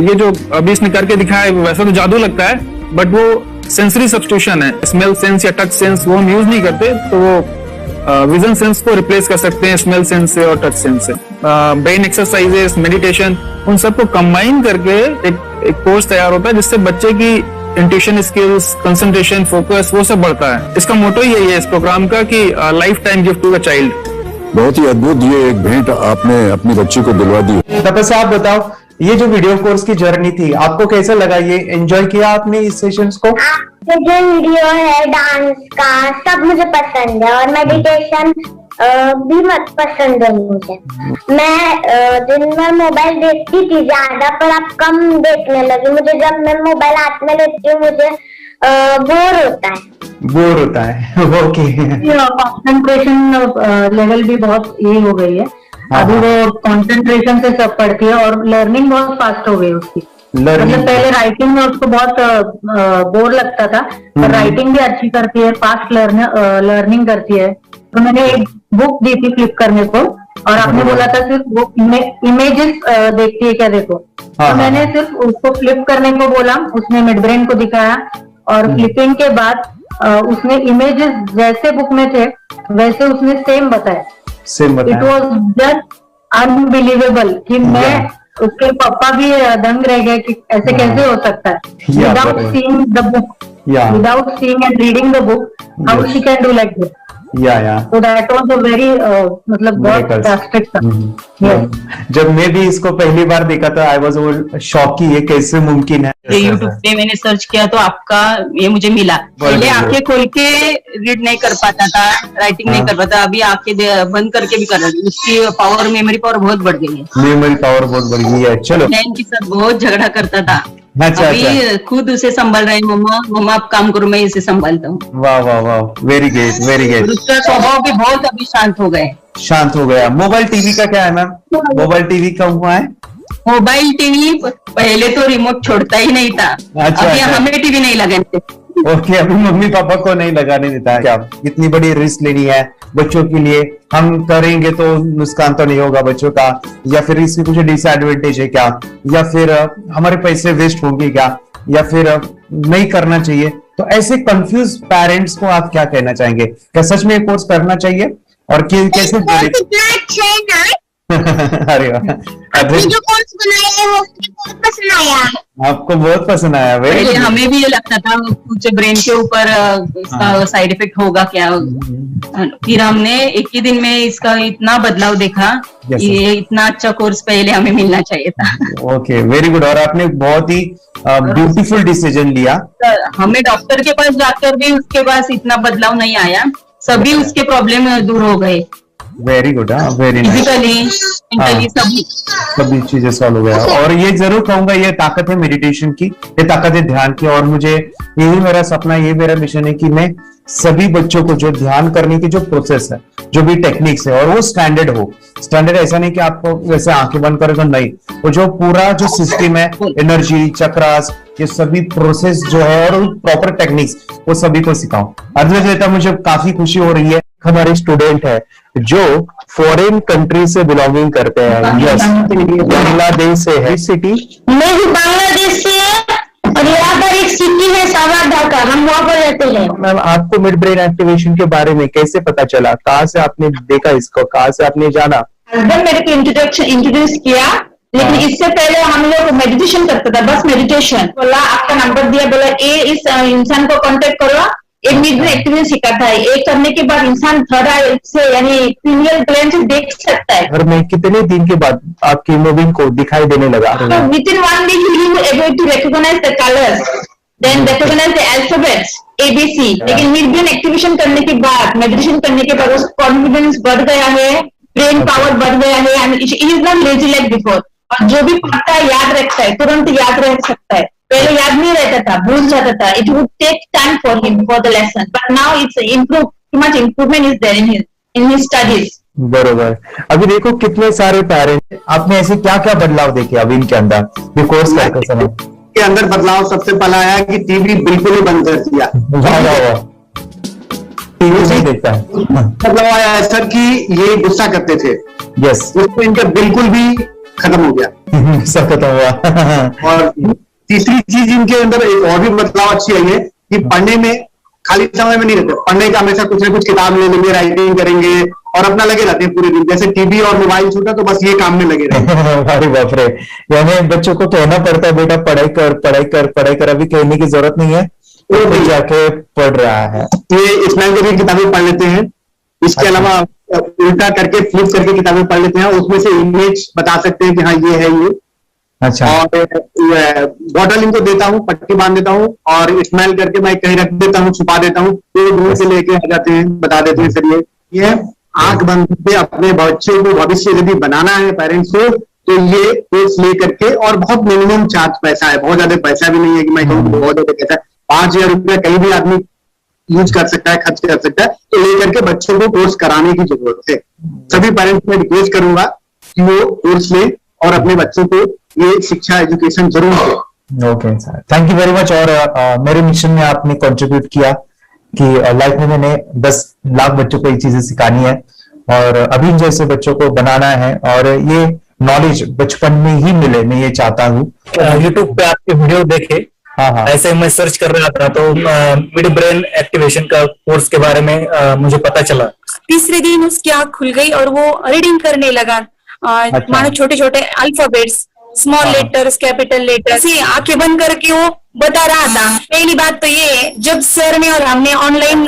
ये जो अभी इसने करके दिखाया है वैसा तो जादू लगता है, बट वो सेंसरी सब्स्टिट्यूशन है। स्मेल सेंस या टच सेंस वो हम यूज नहीं करते, तो वो विजन सेंस को रिप्लेस कर सकते हैं स्मेल सेंस से और टच सेंस से। ब्रेन एक्सरसाइजेस, मेडिटेशन, उन सबको कंबाइन करके एक कोर्स तैयार होता है जिससे बच्चे की इंट्यूशन स्किल्स, कंसंट्रेशन, फोकस वो सब बढ़ता है। इसका मोटो यही है इस प्रोग्राम का कि lifetime gift to the child. बहुत ही अद्भुत ये एक भेंट आपने अपनी बच्ची को दिलवा दी। तपस्या आप बताओ, ये जो वीडियो कोर्स की जर्नी थी आपको कैसा लगा? ये एंजॉय किया आपने इस सेशंस को? आपके जो वीडियो है डांस का सब मुझे पसंद है और मेडिटेशन भी मत पसंद है मुझे। मैं दिन में मोबाइल देखती थी ज्यादा, पर अब कम देखने लगी। मुझे जब मैं मोबाइल हाथ में लेती हूँ मुझे बोर होता है। ओके। कंसंट्रेशन लेवल भी बहुत ये हो गई है अभी, वो कंसंट्रेशन से सब पढ़ती है और लर्निंग बहुत फास्ट हो गई उसकी। मतलब पहले राइटिंग में उसको बहुत बोर लगता था, पर राइटिंग भी अच्छी करती है, फास्ट लर्निंग करती है। तो मैंने एक बुक दी थी फ्लिप करने को और आपने बोला था सिर्फ वो इमेजेस देखती है क्या, देखो। तो मैंने सिर्फ उसको फ्लिप करने को बोला, उसने मिड ब्रेन को दिखाया और फ्लिपिंग के बाद उसने इमेजेस जैसे बुक में थे वैसे उसने सेम बताया। इट वॉज जस्ट अनबिलीवेबल कि मैं, उसके पापा भी दंग रह गए कि ऐसे कैसे हो सकता है। Without seeing the book, without seeing and reading the book, how she can do like this. या तो दैट वाज अ वेरी मतलब बहुत Miracles. ड्रास्टिक था। Yes. जब मैं भी इसको पहली बार देखा था आई वाज शॉक कि ये कैसे मुमकिन है। ये यूट्यूब पे मैंने सर्च किया तो आपका ये मुझे मिला। पहले आंखें खोल के रीड नहीं कर पाता था, राइटिंग नहीं कर पाता, अभी आंखें बंद करके भी कर रही हूँ। उसकी पावर, मेमोरी पावर बहुत बढ़ गई है। मेमोरी पावर बहुत बढ़ गई है। चलो बहन के साथ बहुत झगड़ा करता था, अच्छा, अभी खुद उसे संभाल रहे हैं। मम्मा आप काम करो, मैं इसे संभालता हूँ। वाह वाह वाह, वेरी ग्रेट वेरी ग्रेट। उसका स्वभाव भी बहुत अभी शांत हो गए। शांत हो गया। मोबाइल टीवी का क्या है मैम? मोबाइल टीवी का हुआ है? मोबाइल टीवी पहले तो रिमोट छोड़ता ही नहीं था। अच्छा, अभी अच्छा। हमें टीवी नहीं लगाने। ओके, अभी मम्मी पापा को नहीं लगाने देता है। क्या इतनी बड़ी रिस्क लेनी है बच्चों के लिए? हम करेंगे तो नुकसान तो नहीं होगा बच्चों का, या फिर इसकी कुछ डिसएडवांटेज है क्या, या फिर हमारे पैसे वेस्ट होंगे क्या, या फिर नहीं करना चाहिए? तो ऐसे कंफ्यूज पेरेंट्स को आप क्या कहना चाहेंगे? क्या सच में कोर्स करना चाहिए और कैसे अरे वाह, जो कोर्स बनाया है वो मुझे बहुत पसंद आया। आपको बहुत पसंद आया। पहले हमें भी ये लगता था कुछ ब्रेन के ऊपर इसका साइड इफेक्ट होगा क्या। फिर हमने एक ही दिन में इसका इतना बदलाव देखा कि ये इतना अच्छा कोर्स पहले हमें मिलना चाहिए था। Okay, very good. और आपने बहुत ही ब्यूटीफुल डिसीजन लिया। हमें डॉक्टर के पास जाकर भी उसके पास इतना बदलाव नहीं आया, सभी उसके प्रॉब्लम दूर हो गए। Very good, very nice. Physically, mentally सभी चीजें सॉल्व हो गया। और ये जरूर कहूंगा, ये ताकत है मेडिटेशन की, ये ताकत है ध्यान की। और मुझे यही मेरा सपना, ये मेरा मिशन है कि मैं सभी बच्चों को जो ध्यान करने की जो प्रोसेस है, जो भी टेक्निक्स है, और वो स्टैंडर्ड हो। स्टैंडर्ड ऐसा नहीं कि आपको वैसे आंखें बंद करें तो नहीं, वो जो पूरा जो सिस्टम है, एनर्जी, चक्रास, ये सभी प्रोसेस जो है और प्रॉपर टेक्निक्स, वो सभी को सिखाऊं। अद्वैत, मुझे काफी खुशी हो रही है। हमारे स्टूडेंट है जो फॉरेन कंट्री से बिलोंगिंग करते हैं। यस, बांग्लादेश से है। सिटी मैं भी बांग्लादेश से और यहाँ पर एक सिटी है सावारढाका, हम वहाँ पर रहते हैं। मैम, आपको मिड ब्रेन एक्टिवेशन के बारे में कैसे पता चला? कहाँ से आपने देखा इसको? कहाँ से आपने जाना? हस्बैंड मेरे को इंट्रोड्यूस किया, लेकिन इससे पहले हम लोग मेडिटेशन करते थे, बस मेडिटेशन। बोला आपका नंबर दिया, बोला ये इस इंसान को कांटेक्ट करो, एक मिड ब्रेन एक्टिवेशन सिखाता है। एक करने के बाद इंसान थर्ड आई से यानी पिनियल ग्लैंड से देख सकता है। घर में कितने दिन के बाद आपकी हीमोग्लोबिन को दिखाई देने लगा? So within 1 week he will able to recognize the colors, then recognize the alphabets ABC। लेकिन मिड ब्रेन एक्टिवेशन करने के बाद, मेडिटेशन करने के बाद उसका कॉन्फिडेंस बढ़ गया है, ब्रेन पावर बढ़ गया है, and it is not lazy like before. और जो भी पढ़ता है याद रखता है, तुरंत याद रख सकता है। पहले याद नहीं रहता था, भूल जाता था। It would take time for him for the lesson, but now it's improve, too much improvement is there in his studies. बरोबर। अभी देखो कितने सारे पेरेंट्स, आपने ऐसे क्या क्या बदलाव देखे अभी इनके अंदर कोर्स करते समय? के अंदर बदलाव सबसे पहला आया कि टीवी बिल्कुल ही बंद कर दिया। टीवी नहीं देखता है। बदलाव आया है सर कि ये गुस्सा करते थे। यस, उसको इनका बिल्कुल भी खत्म हो गया। सब खत्म हुआ। और तीसरी चीज इनके अंदर एक और भी बदलाव अच्छी आई है कि पढ़ने में खाली समय में नहीं रहते, पढ़ने का हमेशा कुछ ना कुछ किताब ले लेंगे, राइटिंग करेंगे और अपना लगे रहते हैं पूरे दिन। जैसे टीवी और मोबाइल छूटा तो बस ये काम में लगे रहते। अरे बाप रे, यानी बच्चों को कहना पड़ता है बेटा पढ़ाई कर पढ़ाई कर पढ़ाई कर, अभी कहने की जरूरत नहीं है, वो जाके पढ़ रहा है। ये इस्लाम की किताबें पढ़ लेते हैं, इसके अलावा उल्टा करके फ्लिप करके किताबें पढ़ लेते हैं, उसमें से इमेज बता सकते हैं कि हाँ ये है ये। अच्छा। और बॉटल इनको देता हूँ, पट्टी बांध देता हूँ और स्मेल करके मैं कहीं रख देता हूँ, छुपा देता हूँ, तो दूर से लेके आ जाते हैं, बता देते हैं सर ये आंख बंद करके अपने बच्चों को भविष्य यदि बनाना है पेरेंट्स को, तो ये कोर्स ले करके, और बहुत मिनिमम चार्ज पैसा है, बहुत ज्यादा पैसा भी नहीं है कि मैं कहूँ बहुत ज्यादा पैसा है। 5,000 रुपया कहीं भी आदमी यूज कर सकता है, खर्च कर सकता है। तो लेकर के बच्चों को कोर्स कराने की जरूरत है। सभी पेरेंट्स में रिक्वेस्ट करूंगा कि वो कोर्स लें और अपने बच्चों को ये शिक्षा एजुकेशन जरूर दें। Okay sir, thank you very much. और मेरे मिशन में आपने कंट्रीब्यूट किया कि लाइफ में मैंने 10 लाख बच्चों को ये चीजें सिखानी है और अभी जैसे बच्चों को बनाना है, और ये नॉलेज बचपन में ही मिले, मैं ये चाहता हूँ। यूट्यूब पे आपके वीडियो देखे, हाँ, ऐसे मैं सर्च कर रहा था तो मिड ब्रेन एक्टिवेशन का कोर्स के बारे में मुझे पता चला। तीसरे दिन उसकी आंख खुल गई और वो रीडिंग करने लगा। मानो छोटे छोटे alphabets, small letters, capital letters, ऐसी आंखें बंद करके वो बता रहा था। पहली बात तो ये, जब सर ने और हमने ऑनलाइन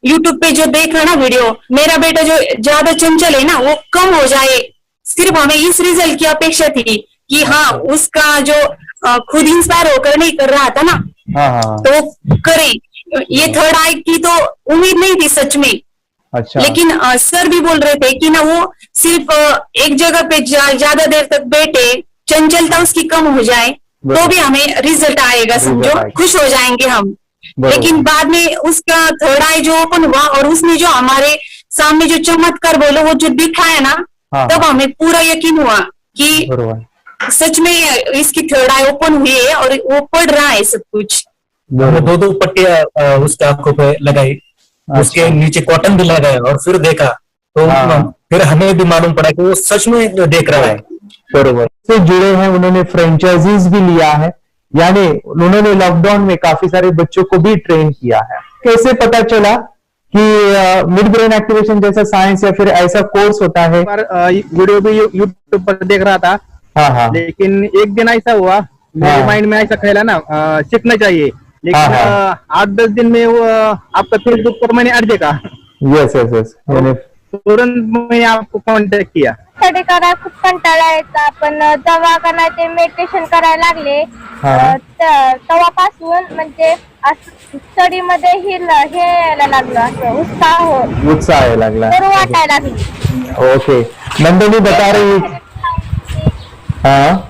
यूट्यूब पे जो देख रहा ना वीडियो, मेरा बेटा जो ज्यादा चंचल है ना वो कम हो जाए, सिर्फ हमें इस रिजल्ट की अपेक्षा थी कि हाँ उसका जो खुद इंस्पायर होकर नहीं कर रहा था ना, तो वो करे। ये थर्ड आई की तो उम्मीद नहीं थी सच में। अच्छा। लेकिन सर भी बोल रहे थे कि ना वो सिर्फ एक जगह पे ज्यादा देर तक बैठे, चंचलता उसकी कम हो जाए तो भी हमें रिजल्ट आएगा, समझो खुश हो जाएंगे हम। लेकिन बाद में उसका थर्ड आई जो ओपन हुआ और उसने जो हमारे सामने जो चमत्कार बोलो वो जो दिखाया ना, तब हमें पूरा यकीन हुआ कि सच में इसकी थर्ड आई ओपन हुई है और वो पढ़ रहा है सब कुछ। दो पट्टियां उसके आंखों पे लगाई, उसके नीचे कॉटन भी लगाया और फिर देखा तो फिर हमें भी मालूम पड़ा कि वो सच में देख रहा है। बरोबर से जुड़े हैं, उन्होंने फ्रेंचाइजीज भी लिया है, यानी उन्होंने लॉकडाउन में काफी सारे बच्चों को भी ट्रेन किया है। कैसे पता चला कि मिड ब्रेन एक्टिवेशन जैसा साइंस या फिर ऐसा कोर्स होता है? वीडियो भी यूट्यूब पर देख रहा था। हाँ। लेकिन एक दिन ऐसा हुआ मेरे माइंड में ऐसा ख्याल ना सीखना चाहिए, लेकिन 8-10 दिन में वो आपका फेसबुक पर मैंने ऐड देखा। यस तुरंत मैंने आपको कॉन्टॅक्ट किया। स्टडी करायला खूप कंटाळा यायचा, पण जेव्हा ते मेडिटेशन करायला लागले तेव्हापासून म्हणजे स्टडी मध्ये हे यायला लागलं, असं उत्साह यायला लागला, बरं वाटायला लागली। ओके, नंदिनी बता रही, हाँ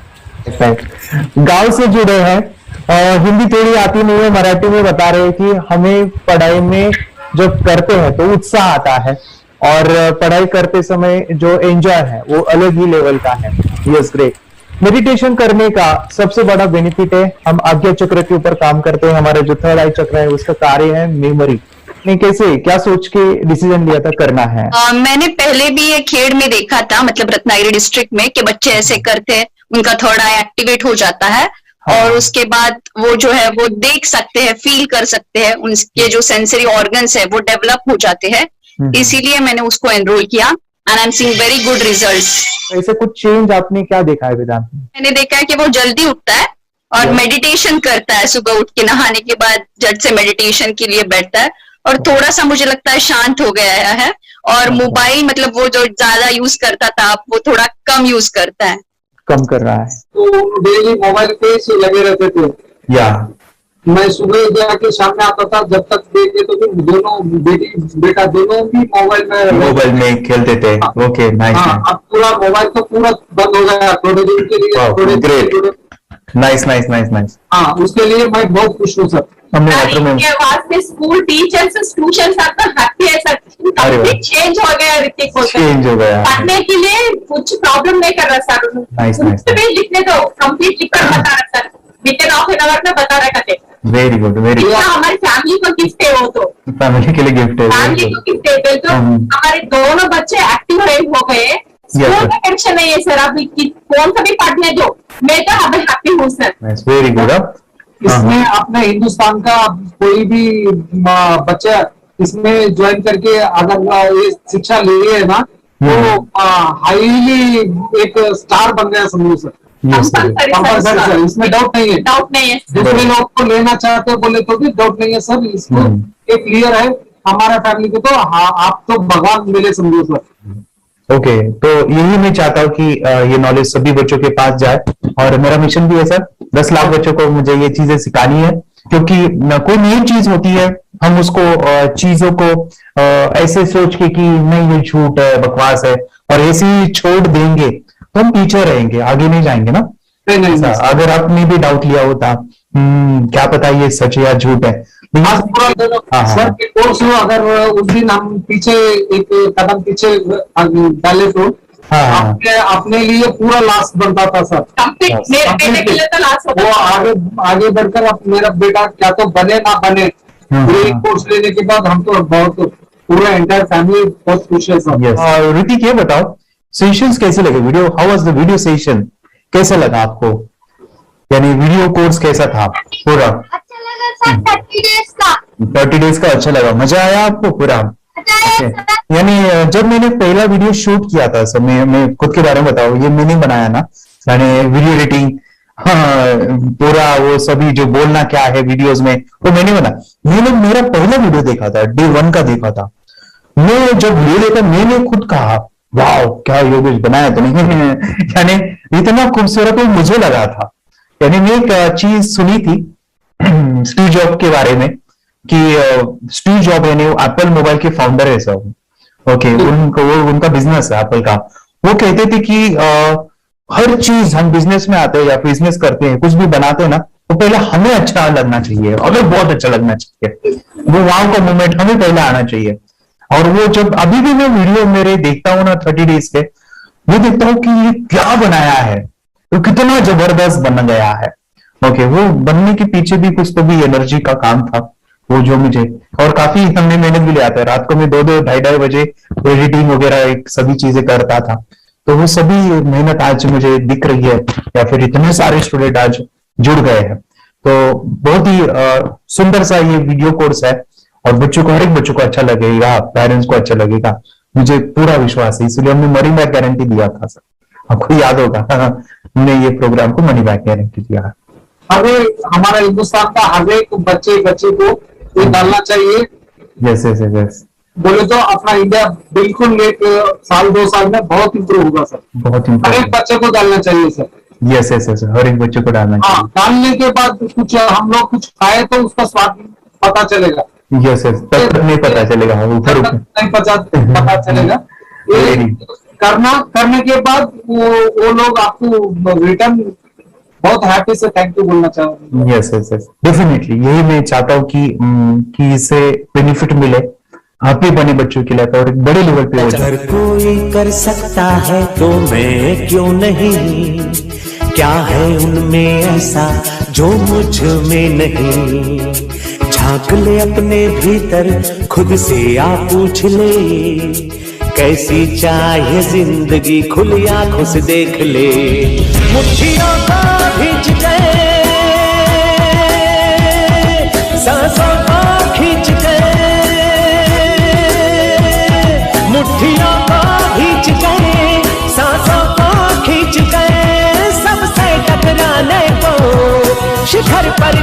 गांव से जुड़े हैं, हिंदी थोड़ी आती नहीं है, मराठी में बता रहे हैं कि हमें पढ़ाई में जो करते हैं तो उत्साह आता है और पढ़ाई करते समय जो एंजॉय है वो अलग ही लेवल का है। Yes great. मेडिटेशन करने का सबसे बड़ा बेनिफिट है, हम आज्ञा चक्र के ऊपर काम करते हैं, हमारा जो थर्ड आई चक्र है उसका कार्य है मेमोरी। नहीं, कैसे क्या सोच के डिसीजन लिया था करना है? मैंने पहले भी ये खेड़ में देखा था, मतलब रत्नागिरी डिस्ट्रिक्ट में, कि बच्चे ऐसे करते हैं, उनका थर्ड आई एक्टिवेट हो जाता है और उसके बाद वो जो है वो देख सकते हैं, फील कर सकते हैं, उनके जो सेंसरी ऑर्गन्स है वो डेवलप हो जाते हैं। इसीलिए मैंने उसको एनरोल किया and I am seeing very good results. ऐसे कुछ चेंज आपने क्या देखा है वेदांत में? मैंने देखा है कि वो जल्दी उठता है और मेडिटेशन करता है, सुबह उठ के नहाने के बाद झट से मेडिटेशन के लिए बैठता है और थोड़ा सा मुझे लगता है शांत हो गया है और मोबाइल मतलब वो जो ज्यादा यूज करता था वो थोड़ा कम यूज करता है, कम कर रहा है। तो डेली मोबाइल पे से लगे रहते थे, या मैं सुबह जाके शाम में आता था, जब तक देखे तो फिर दोनों बेटा दोनों भी मोबाइल में खेलते थे। Okay, nice. अब पूरा मोबाइल तो पूरा बंद हो गया थोड़े दिन के लिए। Great, nice nice nice nice. हाँ, उसके लिए मैं बहुत खुश हूँ सर। वास्ते स्कूल टीचर्स ट्यूशन सबका हैप्पी है सर, कंप्लीट चेंज हो गया ऋतिक को, चेंज हो गया, पढ़ने के लिए कुछ प्रॉब्लम नहीं कर रहा सर। Nice nice. लिखने दो, कंप्लीट लिखकर बता रहा sir, with in half an hour में बता रहा था। Very good, very good. हमारी फैमिली को गिफ्ट है, वो तो फैमिली के लिए गिफ्ट है, फैमिली को गिफ्ट है। तो हमारे दोनों बच्चे एक्टिव हो गए, स्कूल का टेंशन नहीं है सर, अभी कौन सा भी पढ़ने दो, मैं तो अभी हैप्पी हूँ सर। Very good. इसमें अपने हिंदुस्तान का कोई भी बच्चा इसमें ज्वाइन करके अगर ये शिक्षा ले है ना, तो हाईली एक स्टार बन गया समझो सर। कंपल्सरी सर, इसमें डाउट नहीं है, डाउट नहीं है। दूसरे लोग को लेना चाहते हो बोले तो भी डाउट नहीं है सर, इसको एक क्लियर है हमारा फैमिली को, तो आप तो भगवान मिले समझो सर। ओके, तो यही मैं चाहता हूँ कि ये नॉलेज सभी बच्चों के पास जाए और मेरा मिशन भी है सर, 10 लाख बच्चों को मुझे ये चीजें सिखानी है, क्योंकि कोई नई चीज होती है हम उसको चीजों को ऐसे सोच के कि नहीं ये झूठ है, बकवास है और ऐसे ही छोड़ देंगे तो हम पीछे रहेंगे, आगे नहीं जाएंगे ना। नहीं, अगर आपने भी डाउट लिया होता क्या पता ये सच या झूठ है, सर के कोर्स हो, अगर उस दिन हम पीछे एक कदम पीछे डाले तो अपने लिए पूरा लास्ट बनता था सर। वो आगे बढ़कर अब मेरा बेटा क्या तो बने ना बने, कोर्स लेने के बाद हम तो बहुत पूरा एंटायर फैमिली बहुत खुश है सर। ऋतिक ये बताओ सेशंस कैसे लगे, video how was the video session, कैसा लगा आपको, यानी वीडियो कोर्स कैसा था पूरा? अच्छा लगा सर, 30 डेज का अच्छा लगा, मजा आया आपको पूरा? यानी जब मैंने पहला वीडियो शूट किया था सर, मैं खुद के बारे में बताऊं, ये मैंने बनाया ना, यानी वीडियो एडिटिंग पूरा वो सभी जो बोलना क्या है वीडियोस में वो मैंने मेरा पहला वीडियो देखा था, डे 1 का देखा था। मैं जब ले लेता मैंने खुद कहा वाह क्या योगेश बनाया तो नहीं यानी इतना खूबसूरत वो मुझे लगा था। यानी मैं एक चीज सुनी थी स्टीव जॉब के बारे में कि स्टीव जॉब यानी एप्पल मोबाइल के फाउंडर है सब, ओके, उनका बिजनेस है एप्पल का। वो कहते थे कि हर चीज हम बिजनेस में आते हैं या बिजनेस करते हैं, कुछ भी बनाते हैं ना, तो पहले हमें अच्छा लगना चाहिए, हमें बहुत अच्छा लगना चाहिए, वो वाव का मोमेंट हमें पहले आना चाहिए। और वो जब अभी भी मैं वीडियो मेरे देखता हूँ ना 30 डेज के, वो देखता हूँ कि ये क्या बनाया है, तो कितना जबरदस्त बन गया है। ओके, वो बनने के पीछे भी कुछ तो भी एनर्जी का काम था वो जो मुझे, और काफी हमने मेहनत भी लिया था। रात को मैं 2-2 ढाई बजे एडिटिंग वगैरह सभी चीजें करता था, तो वो सभी मेहनत आज मुझे दिख रही है, या फिर इतने सारे स्टूडेंट आज जुड़ गए हैं। तो बहुत ही सुंदर सा ये वीडियो कोर्स है और बच्चों को, हर एक बच्चों को अच्छा लगेगा, पेरेंट्स को अच्छा लगेगा, मुझे पूरा विश्वास है। इसलिए हमने मनी बैक गारंटी दिया था सर, आपको याद होगा हमने ये प्रोग्राम को मनी बैक गारंटी दिया है। हमें हमारा हिंदुस्तान का हर एक बच्चे को ये डालना चाहिए। यस यस यस, बोले तो अपना इंडिया बिल्कुल एक साल 2 साल में बहुत इम्प्रूव होगा सर, बहुत हर इम्पोर्टेंट। एक बच्चे को डालना चाहिए सर। यस यस यस, हर एक बच्चे को डालना हाँ, डालने के बाद कुछ हम लोग कुछ खाए तो उसका स्वाद पता चलेगा। चाहिए। यस यस, तब तक नहीं पता चलेगा, ऊपर नहीं पता चलेगा। ये करने के बाद वो लोग आपको रिटर्न बहुत हैप्पी से थैंक यू बोलना चाहूंगा। यस यस यस, डेफिनेटली यही मैं चाहता हूँ कि इससे बेनिफिट मिले आप ही बने बच्चों के लिए, और एक बड़े लेवल पे हो जाए। अगर कोई कर सकता है तो मैं क्यों नहीं, क्या है उनमें ऐसा जो मुझ में नहीं। झांक ले अपने भीतर, खुद से आ पूछ ले, कैसी चाहे जिंदगी, खुली आंखों से देख ले। मुट्ठियों को खींच गए, सांसों को खींच गए, मुट्ठियों को खींच गए, सांसों को खींच गए, सबसे टकराने को शिखर पर